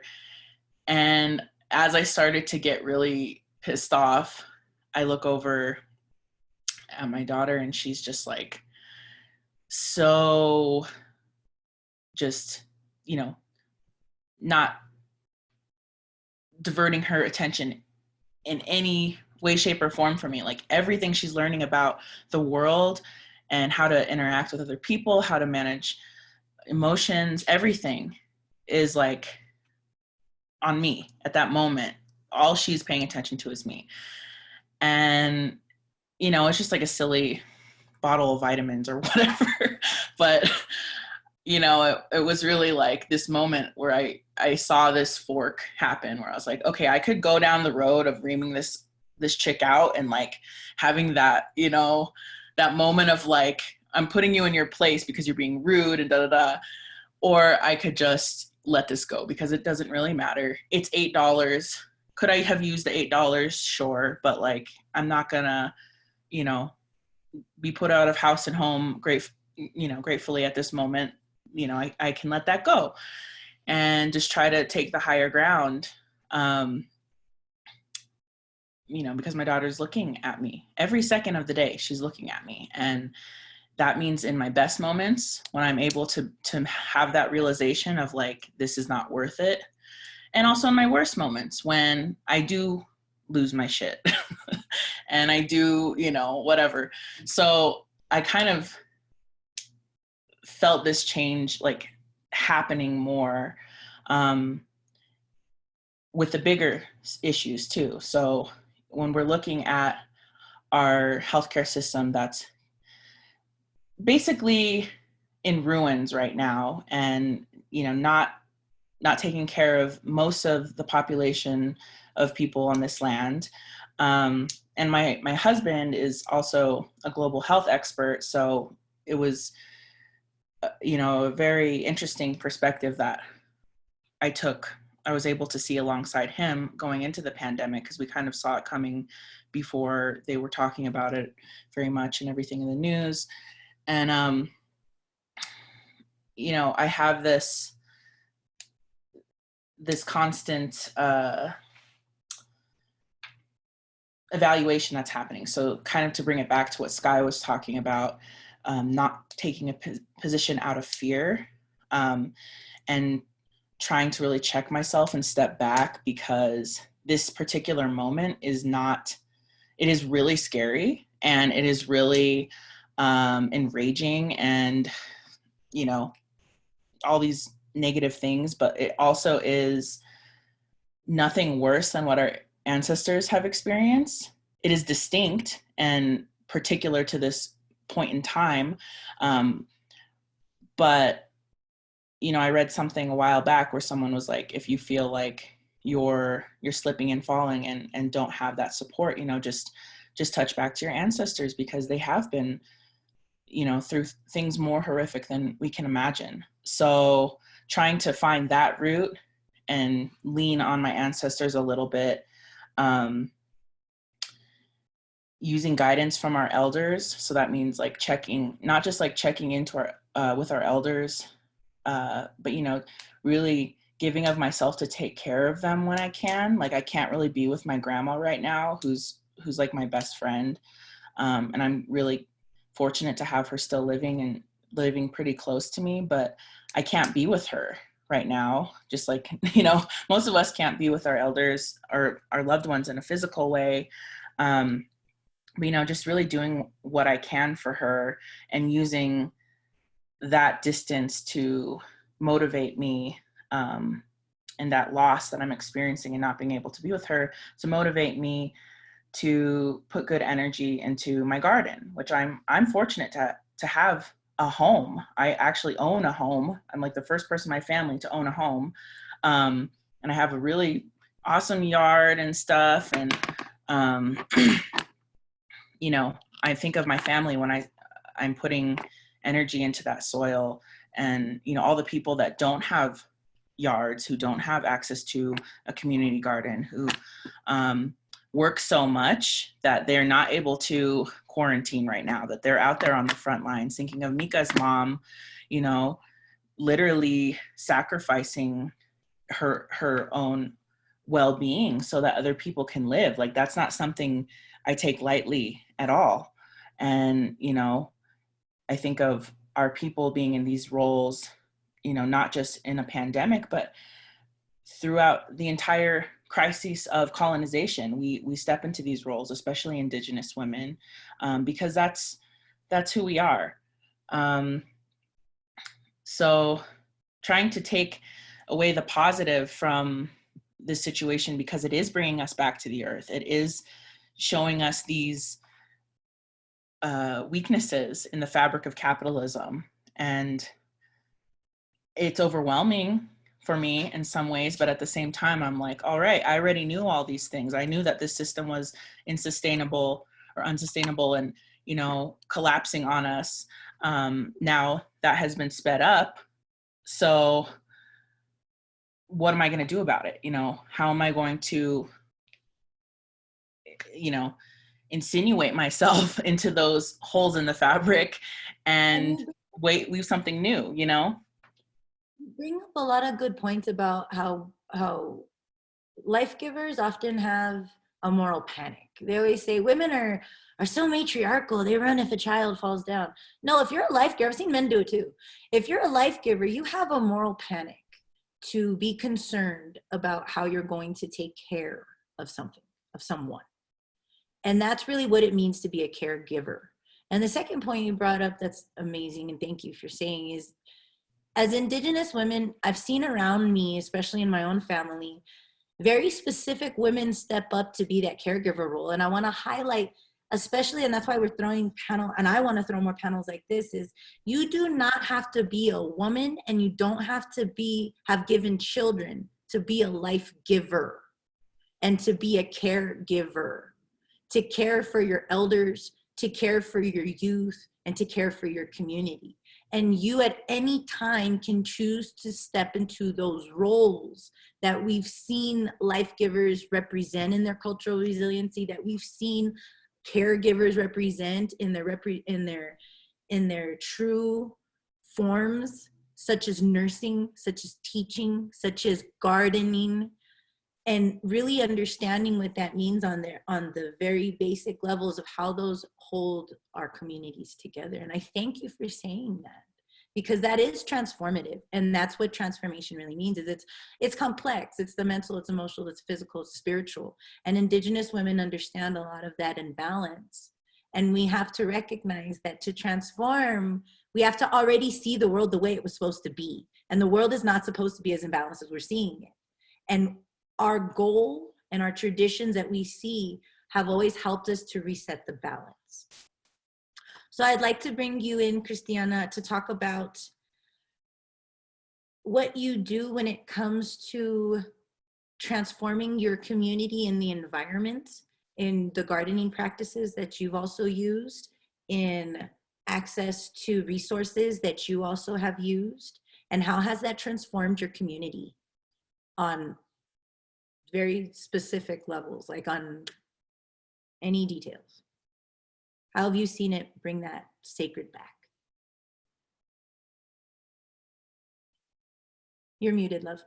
And as I started to get really pissed off, I look over at my daughter, and she's just like, so just, not diverting her attention in any way, shape, or form from me. Like everything she's learning about the world and how to interact with other people, how to manage emotions, everything is like on me at that moment. All she's paying attention to is me. And, it's just like a silly bottle of vitamins or whatever. But, it was really like this moment where I saw this fork happen, where I was like, okay, I could go down the road of reaming this chick out and like having that, that moment of like, I'm putting you in your place because you're being rude and da-da-da. Or I could just let this go because it doesn't really matter. It's $8. Could I have used the $8? Sure. But like, I'm not gonna, be put out of house and home gratefully at this moment. I can let that go and just try to take the higher ground. Because my daughter's looking at me every second of the day. She's looking at me. And that means in my best moments, when I'm able to have that realization of like, this is not worth it. And also in my worst moments, when I do lose my shit. And I do, you know, whatever. So I kind of felt this change like happening more with the bigger issues too. So when we're looking at our healthcare system that's basically in ruins right now, and you know, not taking care of most of the population of people on this land. And my husband is also a global health expert, so it was you know, a very interesting perspective that I was able to see alongside him going into the pandemic, because we kind of saw it coming before they were talking about it very much and everything in the news. And you know, I have this constant evaluation that's happening. So kind of to bring it back to what Sky was talking about, not taking a position out of fear, and trying to really check myself and step back, because this particular moment is not, it is really scary, and it is really enraging, and, you know, all these negative things, but it also is nothing worse than what our ancestors have experienced. It is distinct and particular to this point in time. But, you know, I read something a while back where someone was like, if you feel like you're slipping and falling and don't have that support, you know, just touch back to your ancestors, because they have been, you know, through things more horrific than we can imagine. So trying to find that route and lean on my ancestors a little bit, using guidance from our elders. So that means like checking, not just like checking into our, with our elders, but, you know, really giving of myself to take care of them when I can. Like I can't really be with my grandma right now, who's like my best friend. And I'm really fortunate to have her still living and living pretty close to me, but I can't be with her right now. Just like, you know, most of us can't be with our elders or our loved ones in a physical way. But, you know, just really doing what I can for her and using that distance to motivate me, and that loss that I'm experiencing and not being able to be with her, to motivate me to put good energy into my garden, which I'm fortunate to have a home. I actually own a home. I'm like the first person in my family to own a home. And I have a really awesome yard and stuff. And, you know, I think of my family when I'm putting energy into that soil, and, you know, all the people that don't have yards, who don't have access to a community garden, who, work so much that they're not able to quarantine right now, that they're out there on the front lines. Thinking of Mika's mom, you know, literally sacrificing her own well-being so that other people can live. Like that's not something I take lightly at all. And, you know, I think of our people being in these roles, you know, not just in a pandemic, but throughout the entire crisis of colonization. We step into these roles, especially Indigenous women, because that's who we are. So trying to take away the positive from this situation, because it is bringing us back to the earth. It is showing us these weaknesses in the fabric of capitalism. And it's overwhelming for me in some ways, but at the same time, I'm like, all right, I already knew all these things. I knew that this system was unsustainable and, you know, collapsing on us. Now that has been sped up. So what am I going to do about it? You know, how am I going to, you know, insinuate myself into those holes in the fabric and leave something new, you know? Bring up a lot of good points about how life givers often have a moral panic. They always say women are so matriarchal, they run if a child falls down. No, if you're a life giver, I've seen men do it too. If you're a life giver, you have a moral panic to be concerned about how you're going to take care of something. of someone. And that's really what it means to be a caregiver. And the second point you brought up that's amazing, and thank you for saying, is as Indigenous women, I've seen around me, especially in my own family, very specific women step up to be that caregiver role. And I want to highlight, especially, and that's why we're throwing panel, and I want to throw more panels like this, is you do not have to be a woman, and you don't have to have given children to be a life giver and to be a caregiver, to care for your elders, to care for your youth, and to care for your community. And you at any time can choose to step into those roles that we've seen life givers represent in their cultural resiliency, that we've seen caregivers represent in their true forms, such as nursing, such as teaching, such as gardening, and really understanding what that means on the very basic levels of how those hold our communities together. And I thank you for saying that, because that is transformative. And that's what transformation really means, is it's complex. It's the mental, it's emotional, it's physical, it's spiritual. And Indigenous women understand a lot of that in balance. And we have to recognize that to transform, we have to already see the world the way it was supposed to be. And the world is not supposed to be as imbalanced as we're seeing it. And our goal and our traditions that we see have always helped us to reset the balance. So I'd like to bring you in, Christiana, to talk about what you do when it comes to transforming your community and the environment, in the gardening practices that you've also used, in access to resources that you also have used, and how has that transformed your community on very specific levels, like on any details? How have you seen it bring that sacred back? You're muted, love.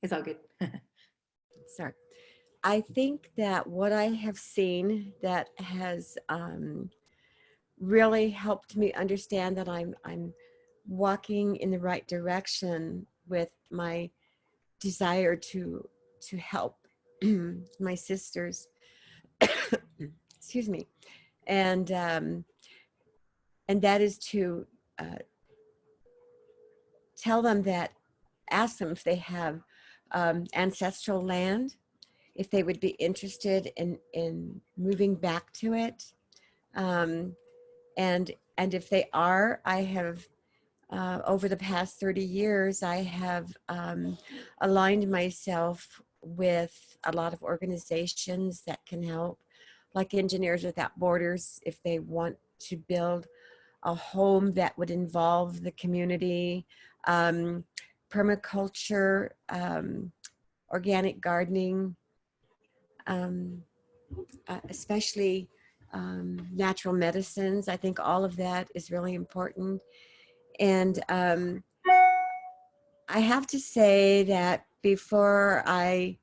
It's all good. Sorry. I think that what I have seen that has really helped me understand that I'm walking in the right direction with my desire to help my sisters. Excuse me. And that is to tell them that, ask them if they have ancestral land, if they would be interested in moving back to it. And if they are, I have, over the past 30 years, I have aligned myself with a lot of organizations that can help, like Engineers Without Borders, if they want to build a home that would involve the community, permaculture, organic gardening, especially natural medicines. I think all of that is really important. And I have to say that before I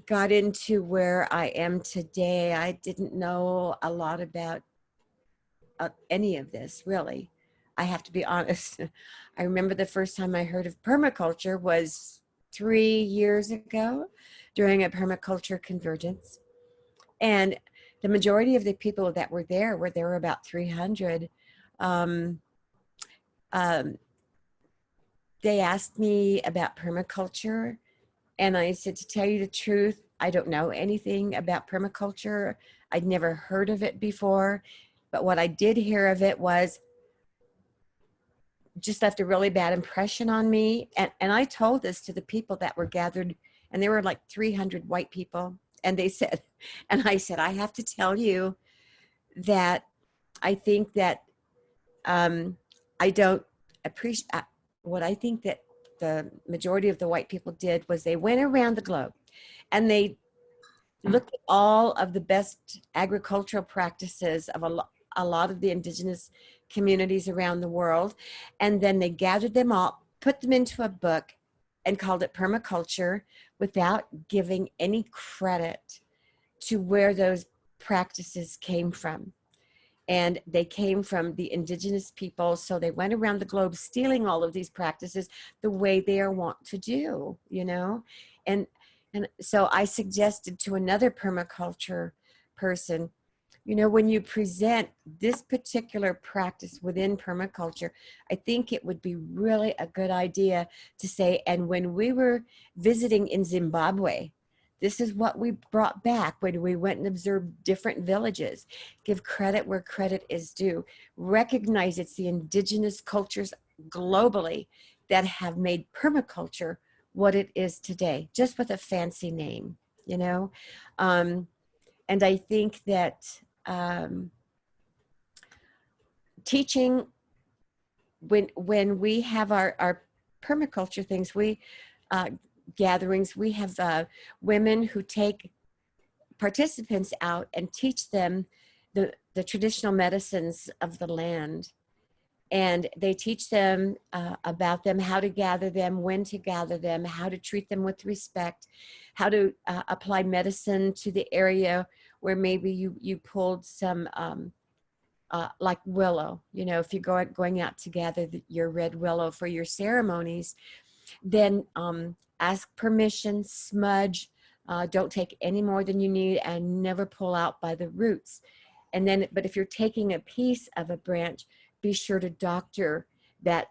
got into where I am today, I didn't know a lot about any of this, really. I have to be honest. I remember the first time I heard of permaculture was 3 years ago during a permaculture convergence. And the majority of the people that were there about 300. They asked me about permaculture, and I said, to tell you the truth, I don't know anything about permaculture. I'd never heard of it before, but what I did hear of it was just left a really bad impression on me. And I told this to the people that were gathered, and there were like 300 white people. And they said, and I said, I have to tell you that I think that I don't appreciate what I think that the majority of the white people did was they went around the globe and they looked at all of the best agricultural practices of a lot of the indigenous communities around the world. And then they gathered them all, put them into a book and called it permaculture without giving any credit to where those practices came from. And they came from the indigenous people. So they went around the globe stealing all of these practices the way they are wont to do, you know? And and so I suggested to another permaculture person, you know, when you present this particular practice within permaculture, I think it would be really a good idea to say, and when we were visiting in Zimbabwe, this is what we brought back when we went and observed different villages. Give credit where credit is due. Recognize it's the indigenous cultures globally that have made permaculture what it is today, just with a fancy name, you know? And I think that teaching, when we have our permaculture things, gatherings, we have women who take participants out and teach them the traditional medicines of the land. And they teach them about them, how to gather them, when to gather them, how to treat them with respect, how to apply medicine to the area where maybe you pulled some, like willow. You know, if you're going out to gather your red willow for your ceremonies, then ask permission, smudge, don't take any more than you need, and never pull out by the roots. And then, but if you're taking a piece of a branch, be sure to doctor that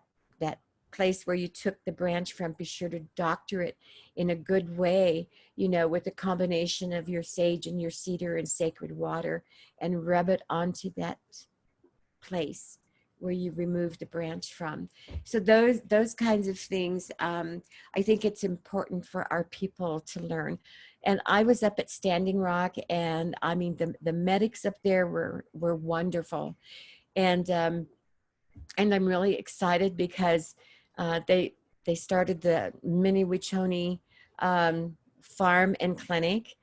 place where you took the branch from. Be sure to doctor it in a good way, you know, with a combination of your sage and your cedar and sacred water, and rub it onto that place where you removed the branch from. So those kinds of things, I think it's important for our people to learn. And I was up at Standing Rock, and I mean, the medics up there were wonderful. And I'm really excited because they started the Mini Wichoni farm and clinic,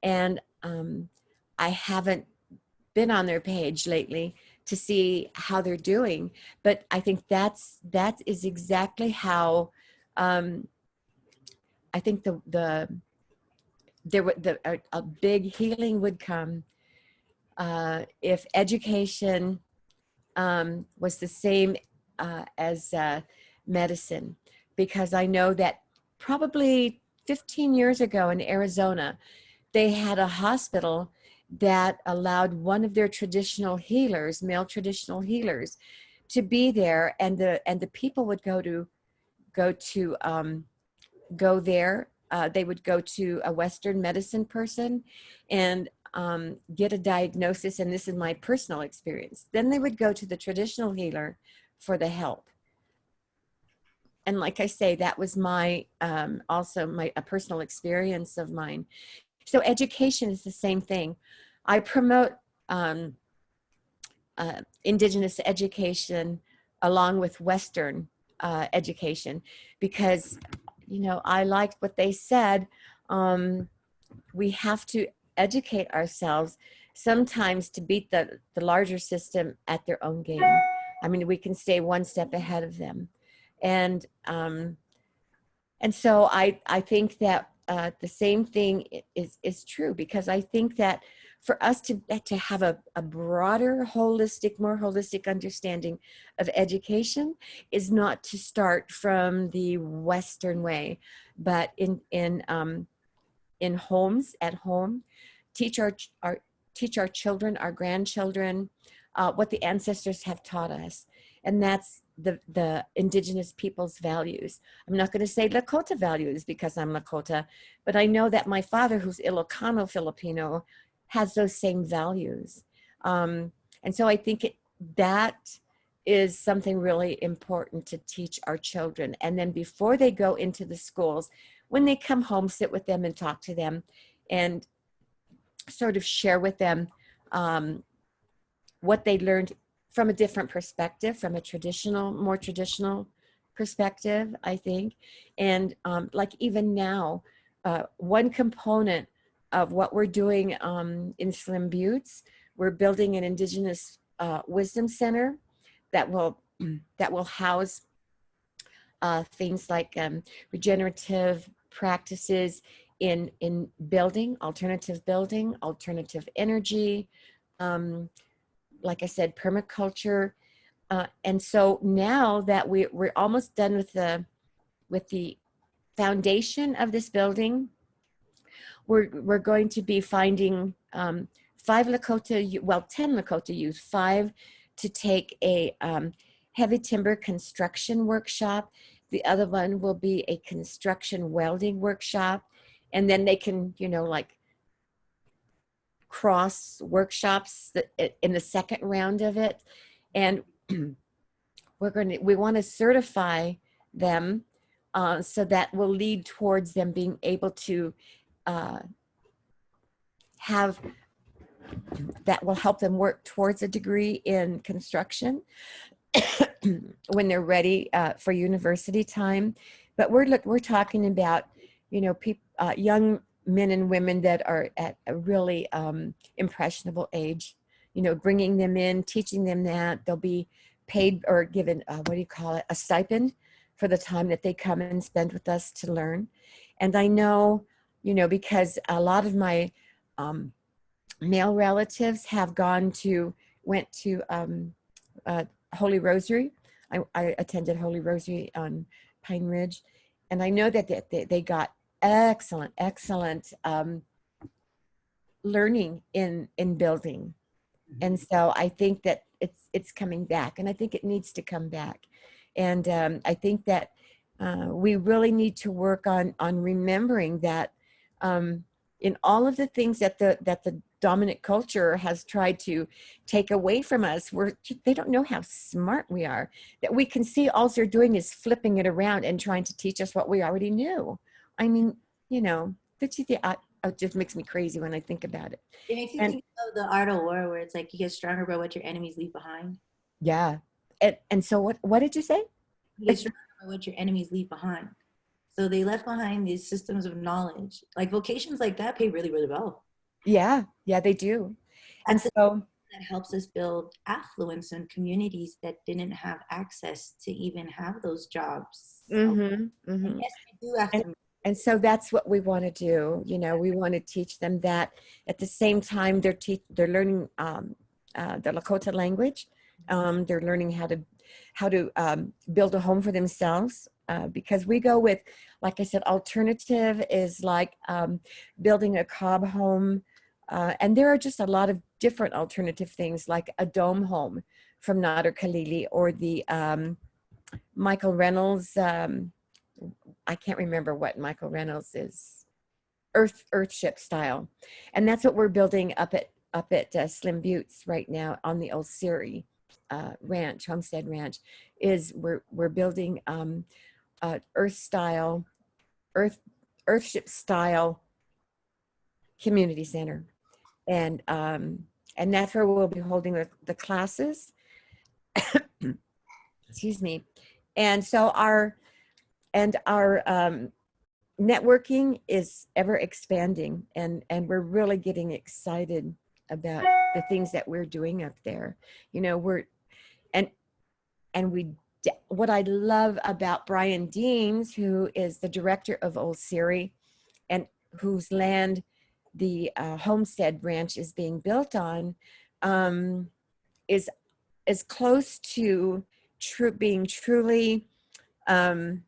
and I haven't been on their page lately to see how they're doing, but I think that is exactly how I think a big healing would come if education was the same as medicine, because I know that probably 15 years ago in Arizona, they had a hospital that allowed one of their traditional healers, male traditional healers, to be there, and the people would go there. They would go to a Western medicine person and get a diagnosis, and this is my personal experience. Then they would go to the traditional healer for the help. And like I say, that was my also a personal experience of mine. So education is the same thing. I promote Indigenous education along with Western education because, you know, I liked what they said. We have to educate ourselves sometimes to beat the larger system at their own game. I mean, we can stay one step ahead of them. And so I think that the same thing is true, because I think that for us to have a broader, more holistic understanding of education is not to start from the Western way, but in homes, at home, teach our children, our grandchildren, what the ancestors have taught us. And that's the Indigenous people's values. I'm not going to say Lakota values because I'm Lakota, but I know that my father, who's Ilocano Filipino, has those same values. And so I think that is something really important to teach our children. And then before they go into the schools, when they come home, sit with them and talk to them and sort of share with them what they learned from a different perspective, from a more traditional perspective, I think. And like even now, one component of what we're doing in Slim Buttes, we're building an Indigenous Wisdom Center that will house things like regenerative practices in building, alternative energy, like I said, permaculture. And so now that we're almost done with the foundation of this building, we're going to be finding 10 Lakota youth, 5 to take a heavy timber construction workshop. The other one will be a construction welding workshop. And then they can, like cross workshops in the second round of it. And we want to certify them so that will lead towards them being able to that will help them work towards a degree in construction when they're ready for university time. But we're talking about, young men and women that are at a really impressionable age, bringing them in, teaching them that they'll be paid or given, a stipend for the time that they come and spend with us to learn. And I know, because a lot of my male relatives have went to Holy Rosary. I attended Holy Rosary on Pine Ridge, and I know that they got excellent learning in building. And so I think that it's coming back, and I think it needs to come back. And I think that we really need to work on remembering that in all of the things that the dominant culture has tried to take away from us, they don't know how smart we are, that we can see all they're doing is flipping it around and trying to teach us what we already knew. I mean, it just makes me crazy when I think about it. It makes you think of the Art of War, where it's like you get stronger by what your enemies leave behind. Yeah. And so what did you say? You get stronger by what your enemies leave behind. So they left behind these systems of knowledge. Like vocations like that pay really, really well. Yeah, they do. And so that helps us build affluence in communities that didn't have access to even have those jobs. And yes, we do have to. And so that's what we want to do. We want to teach them that. At the same time, they're learning the Lakota language. They're learning how to build a home for themselves. Because we go with, like I said, alternative is like building a cob home. And there are just a lot of different alternative things, like a dome home from Nader Khalili, or the Michael Reynolds, I can't remember what Michael Reynolds is, Earthship style. And that's what we're building up at Slim Buttes right now on the Old Siri Homestead Ranch, is we're building Earthship style community center. And that's where we'll be holding the classes. Excuse me. And so our networking is ever expanding, and we're really getting excited about the things that we're doing up there. What I love about Brian Deans, who is the director of Old Siri, and whose land the Homestead Ranch is being built on, is close to being truly. I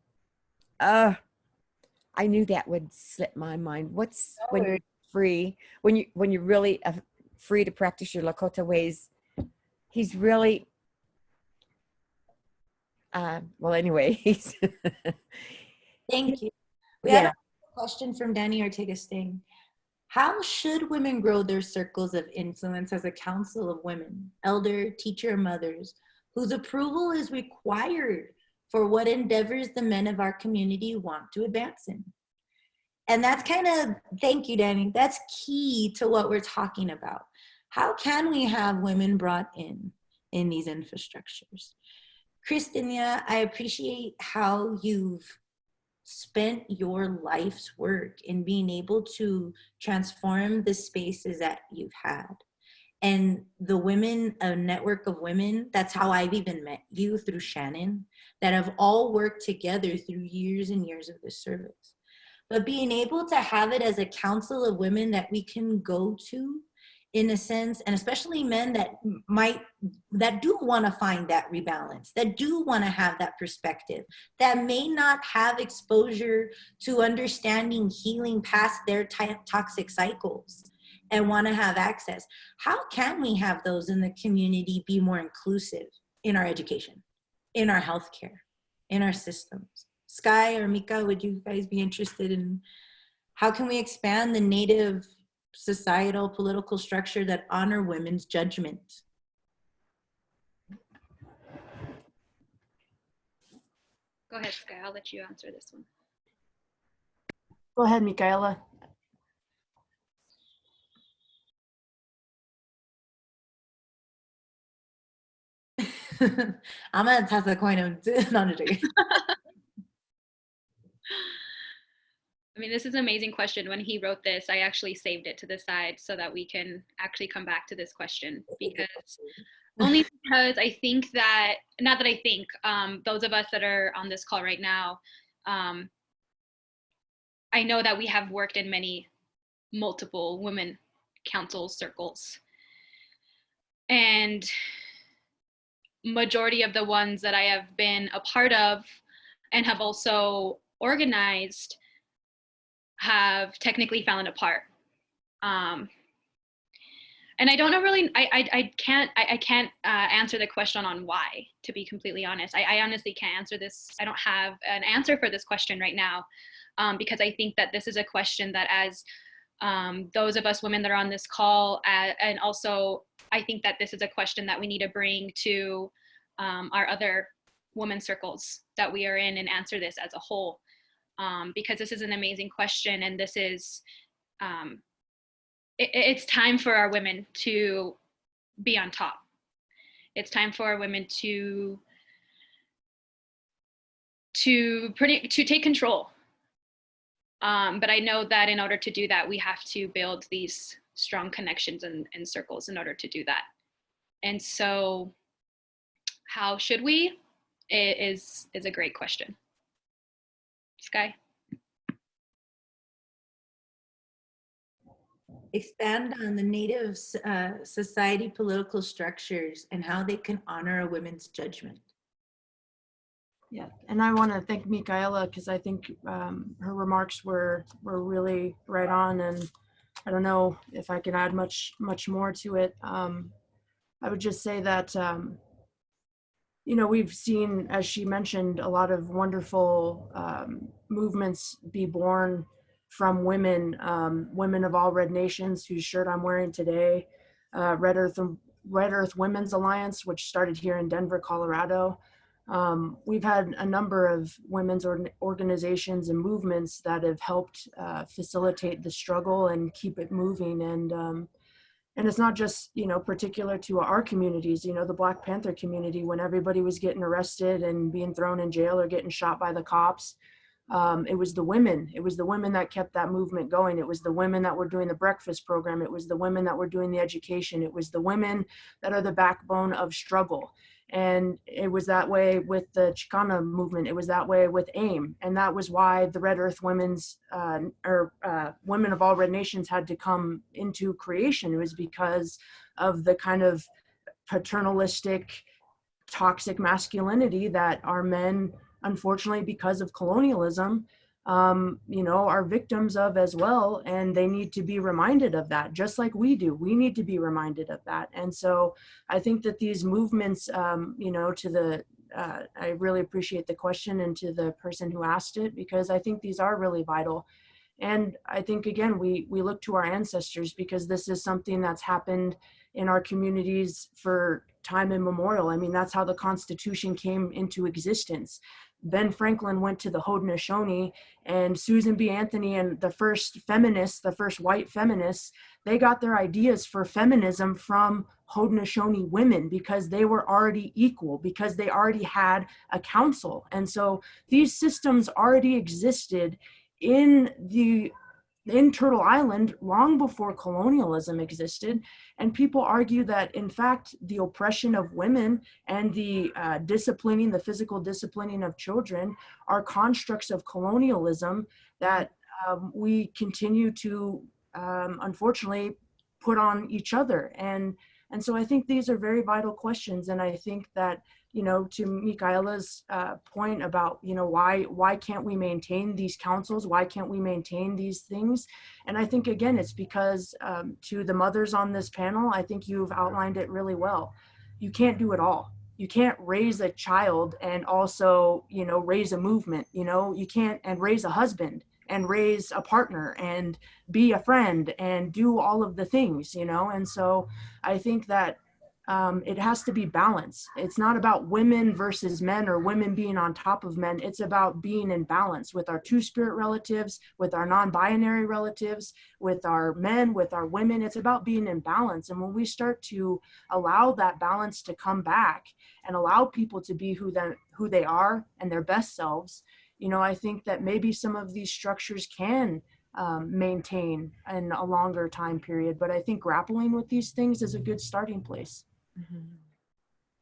knew that would slip my mind. When you're free, when you're really free to practice your Lakota ways, he's really. Well, anyway, Thank you. We had a question from Danny Ortega-Sting. How should women grow their circles of influence as a council of women, elder, teacher, mothers, whose approval is required for what endeavors the men of our community want to advance in? And that's thank you, Danny. That's key to what we're talking about. How can we have women brought in these infrastructures? Christina, I appreciate how you've spent your life's work in being able to transform the spaces that you've had. And the women, a network of women, that's how I've even met you, through Shannon, that have all worked together through years and years of this service. But being able to have it as a council of women that we can go to in a sense, and especially men that do want to find that rebalance, that do want to have that perspective, that may not have exposure to understanding healing past their toxic cycles and want to have access. How can we have those in the community be more inclusive in our education, in our healthcare, in our systems? Sky or Mika, would you guys be interested in how can we expand the Native societal political structure that honor women's judgment? Go ahead, Sky. I'll let you answer this one. Go ahead, Michaela. I'm gonna toss the coin of no, I'm just joking. I mean, this is an amazing question. When he wrote this, I actually saved it to the side so that we can actually come back to this question, because only because I think that, not that I think, those of us that are on this call right now, I know that we have worked in multiple women council circles. And majority of the ones that I have been a part of and have also organized have technically fallen apart. And I don't know really, I can't answer the question on why, to be completely honest. I honestly can't answer this. I don't have an answer for this question right now, because I think that this is a question that, as those of us women that are on this call, and also I think that this is a question that we need to bring to our other women circles that we are in and answer this as a whole, because this is an amazing question, and this is, it's time for our women to be on top. It's time for our women to take control. But I know that in order to do that, we have to build these strong connections and circles in order to do that. And so how should we? It is a great question. Sky? Expand on the Native society political structures and how they can honor a women's judgment. Yeah, and I want to thank Michaela, because I think her remarks were really right on, and I don't know if I can add much more to it. I would just say that you know, we've seen, as she mentioned, a lot of wonderful movements be born from women, women of all red nations, whose shirt I'm wearing today, Red Earth Women's Alliance, which started here in Denver, Colorado. We've had a number of women's organizations and movements that have helped facilitate the struggle and keep it moving. And it's not just, you know, particular to our communities, you know, the Black Panther community, when everybody was getting arrested and being thrown in jail or getting shot by the cops, it was the women. It was the women that kept that movement going. It was the women that were doing the breakfast program. It was the women that were doing the education. It was the women that are the backbone of struggle. And it was that way with the Chicana movement. It was that way with AIM. And that was why the Red Earth Women's, Women of All Red Nations had to come into creation. It was because of the kind of paternalistic, toxic masculinity that our men, unfortunately, because of colonialism, you know, are victims of as well. And they need to be reminded of that, just like we do. We need to be reminded of that. And so I think that these movements, you know, I really appreciate the question, and to the person who asked it, because I think these are really vital. And I think, again, we look to our ancestors, because this is something that's happened in our communities for time immemorial. I mean, that's how the Constitution came into existence. Ben Franklin went to the Haudenosaunee, and Susan B. Anthony and the first feminists, the first white feminists, they got their ideas for feminism from Haudenosaunee women, because they were already equal, because they already had a council. And so these systems already existed in Turtle Island long before colonialism existed. And people argue that, in fact, the oppression of women and the the physical disciplining of children are constructs of colonialism that we continue to, unfortunately, put on each other. And so I think these are very vital questions. And I think that, you know, to Micaela's point about, you know, why can't we maintain these councils? Why can't we maintain these things? And I think, again, it's because to the mothers on this panel, I think you've outlined it really well. You can't do it all. You can't raise a child and also, you know, raise a movement. You know, you can't, and raise a husband and raise a partner and be a friend and do all of the things, you know. And so I think that it has to be balance. It's not about women versus men or women being on top of men. It's about being in balance with our two-spirit relatives, with our non-binary relatives, with our men, with our women. It's about being in balance. And when we start to allow that balance to come back and allow people to be who they are and their best selves, you know, I think that maybe some of these structures can maintain in a longer time period. But I think grappling with these things is a good starting place.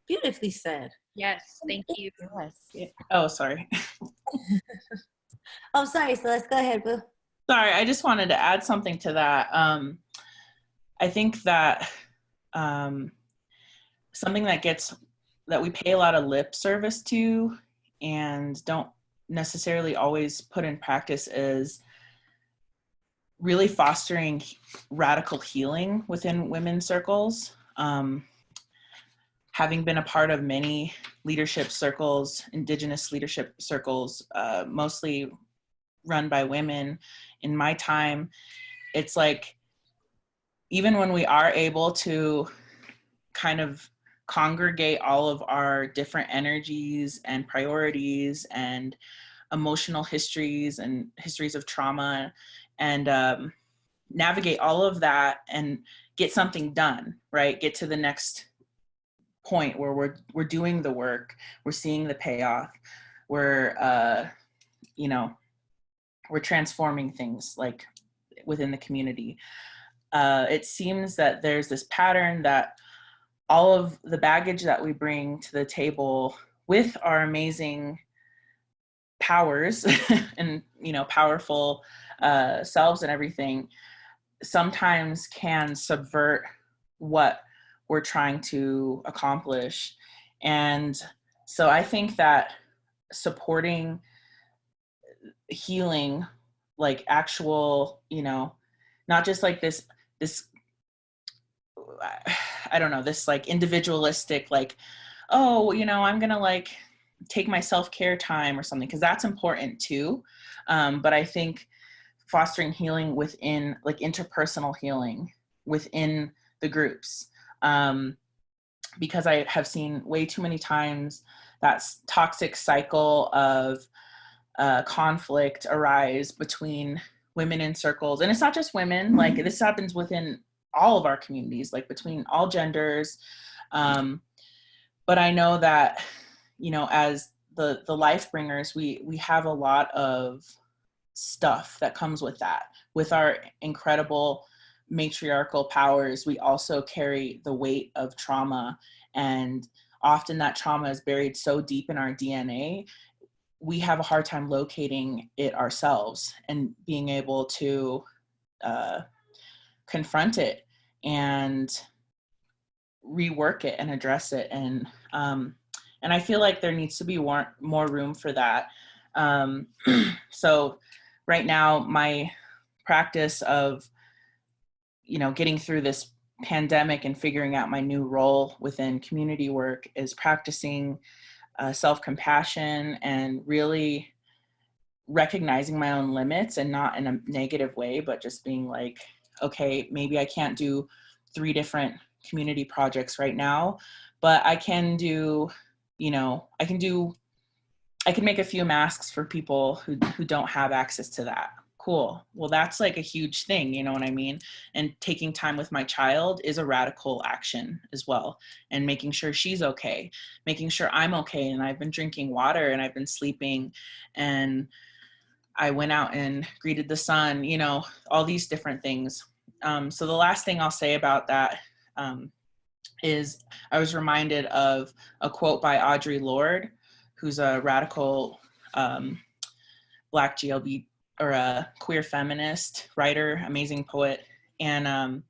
Beautifully said. Yes, thank you. Yes. Oh, sorry. Oh, sorry. So let's go ahead, Boo. Sorry, I just wanted to add something to that. I think that something that we pay a lot of lip service to and don't necessarily always put in practice is really fostering radical healing within women's circles. Having been a part of many leadership circles, Indigenous leadership circles, mostly run by women in my time, it's like, even when we are able to kind of congregate all of our different energies and priorities and emotional histories and histories of trauma, and navigate all of that and get something done, right? Get to the next point where we're doing the work, we're seeing the payoff, we're you know, we're transforming things like within the community. It seems that there's this pattern that all of the baggage that we bring to the table with our amazing powers and, you know, powerful selves and everything, sometimes can subvert what we're trying to accomplish. And so I think that supporting healing, like actual, you know, not just like this I don't know, this like individualistic, like, oh, you know, I'm gonna like take my self-care time or something, because that's important too. But I think fostering healing within, like interpersonal healing within the groups, because I have seen way too many times that toxic cycle of conflict arise between women in circles. And it's not just women, like this happens within all of our communities, like between all genders. But I know that, you know, as the life bringers, we have a lot of stuff that comes with that. With our incredible matriarchal powers, we also carry the weight of trauma, and often that trauma is buried so deep in our DNA, we have a hard time locating it ourselves and being able to confront it and rework it and address it. And I feel like there needs to be more room for that. So right now, my practice of, you know, getting through this pandemic and figuring out my new role within community work is practicing self-compassion and really recognizing my own limits, and not in a negative way, but just being like, okay, maybe I can't do 3 different community projects right now, but I can do, you know, I can make a few masks for people who don't have access to that. Cool. Well, that's like a huge thing, you know what I mean? And taking time with my child is a radical action as well. And making sure she's okay, making sure I'm okay. And I've been drinking water and I've been sleeping, and I went out and greeted the sun, you know, all these different things. So the last thing I'll say about that is I was reminded of a quote by Audre Lorde, who's a radical Black GLB or a queer feminist writer, amazing poet. And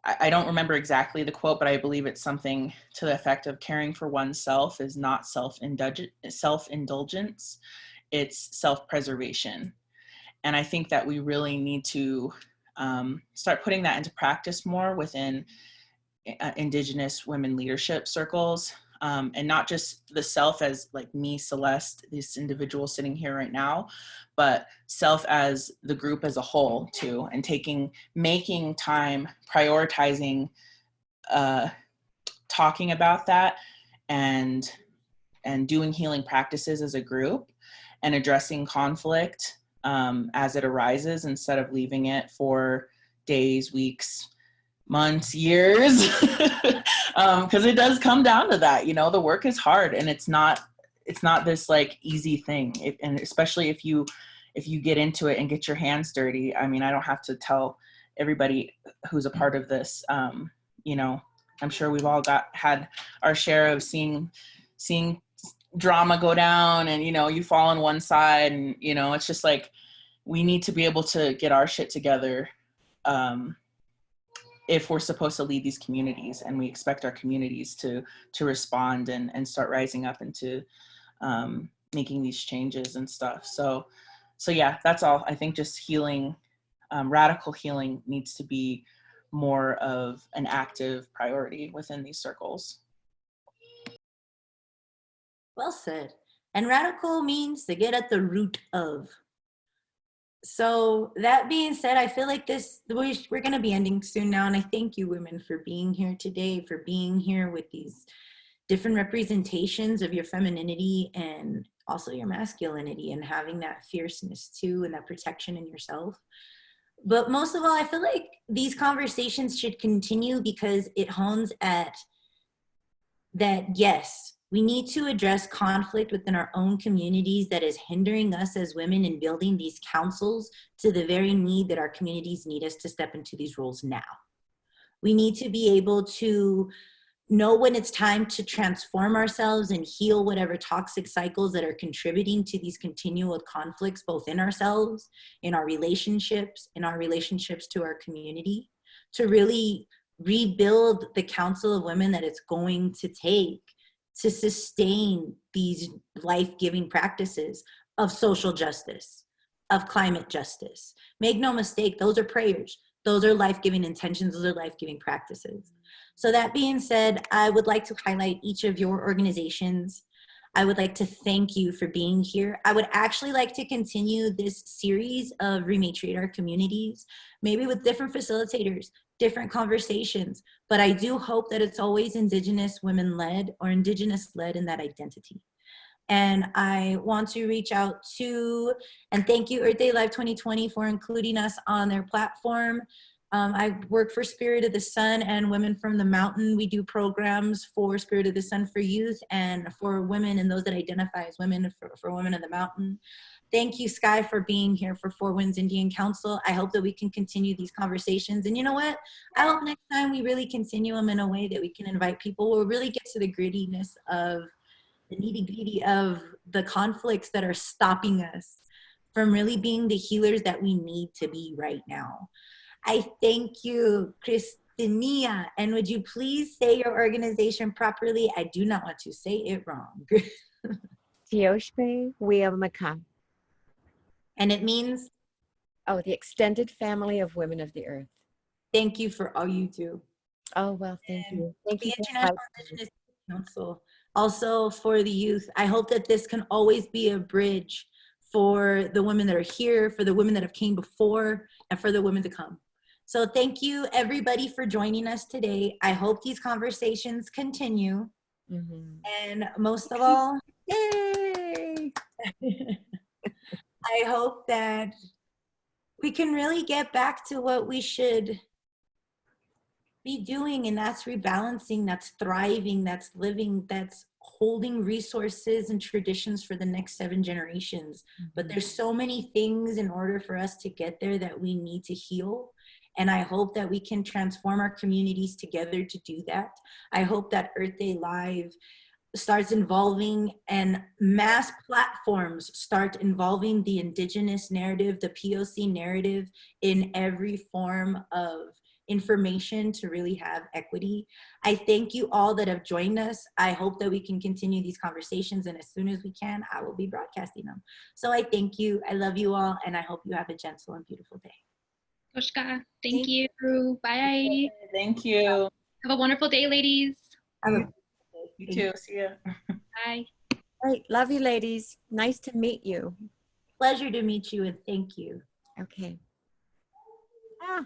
I don't remember exactly the quote, but I believe it's something to the effect of caring for oneself is not self-indulgence, it's self-preservation. And I think that we really need to start putting that into practice more within Indigenous women leadership circles, and not just the self as like me, Celeste, this individual sitting here right now, but self as the group as a whole too, and making time, prioritizing, talking about that, and doing healing practices as a group, and addressing conflict as it arises, instead of leaving it for days, weeks, months, years, because it does come down to that. The work is hard, and it's not this like easy thing. And especially if you get into it and get your hands dirty. I mean, I don't have to tell everybody who's a part of this. I'm sure we've all had our share of seeing drama go down, and you fall on one side, and it's just like we need to be able to get our shit together if we're supposed to lead these communities, and we expect our communities to respond and start rising up into making these changes and stuff. So yeah, that's all. I think just healing, radical healing needs to be more of an active priority within these circles. Well said. And radical means to get at the root of. So that being said, I feel like we're going to be ending soon now. And I thank you, women, for being here today, for being here with these different representations of your femininity and also your masculinity, and having that fierceness too, and that protection in yourself. But most of all, I feel like these conversations should continue, because it hones at that, yes, we need to address conflict within our own communities that is hindering us as women in building these councils to the very need that our communities need us to step into these roles now. We need to be able to know when it's time to transform ourselves and heal whatever toxic cycles that are contributing to these continual conflicts, both in ourselves, in our relationships to our community, to really rebuild the council of women that it's going to take to sustain these life-giving practices of social justice, of climate justice. Make no mistake, those are prayers. Those are life-giving intentions. Those are life-giving practices. So that being said, I would like to highlight each of your organizations. I would like to thank you for being here. I would actually like to continue this series of Rematriate Our Communities, maybe with different facilitators, different conversations, but I do hope that it's always Indigenous women-led or Indigenous-led in that identity. And I want to reach out to, and thank you Earth Day Live 2020 for including us on their platform. I work for Spirit of the Sun and Women from the Mountain. We do programs for Spirit of the Sun for youth and for women and those that identify as women, for Women of the Mountain. Thank you, Sky, for being here for Four Winds Indian Council. I hope that we can continue these conversations. And you know what? I hope next time we really continue them in a way that we can invite people. We'll really get to the grittiness of the nitty-gritty of the conflicts that are stopping us from really being the healers that we need to be right now. I thank you, Christinia. And would you please say your organization properly? I do not want to say it wrong. Tioshpe Wiamaka. And it means? Oh, the extended family of women of the earth. Thank you for all you do. Oh, well, thank you. Thank you. The International Indigenous Council, also for the youth. I hope that this can always be a bridge for the women that are here, for the women that have came before, and for the women to come. So thank you, everybody, for joining us today. I hope these conversations continue. And most of all, yay! I hope that we can really get back to what we should be doing, and that's rebalancing, that's thriving, that's living, that's holding resources and traditions for the next 7 generations. But there's so many things in order for us to get there that we need to heal. And I hope that we can transform our communities together to do that. I hope that Earth Day Live starts involving, and mass platforms start involving the Indigenous narrative, the POC narrative in every form of information to really have equity. I thank you all that have joined us. I hope that we can continue these conversations, and as soon as we can, I will be broadcasting them. So I thank you. I love you all, and I hope you have a gentle and beautiful day. Toshka, thank you. Bye. Thank you. Have a wonderful day, ladies. Have a You too. See ya. Bye. Great. Love you, ladies. Nice to meet you. pleasure to meet you, and thank you. Okay. Ah.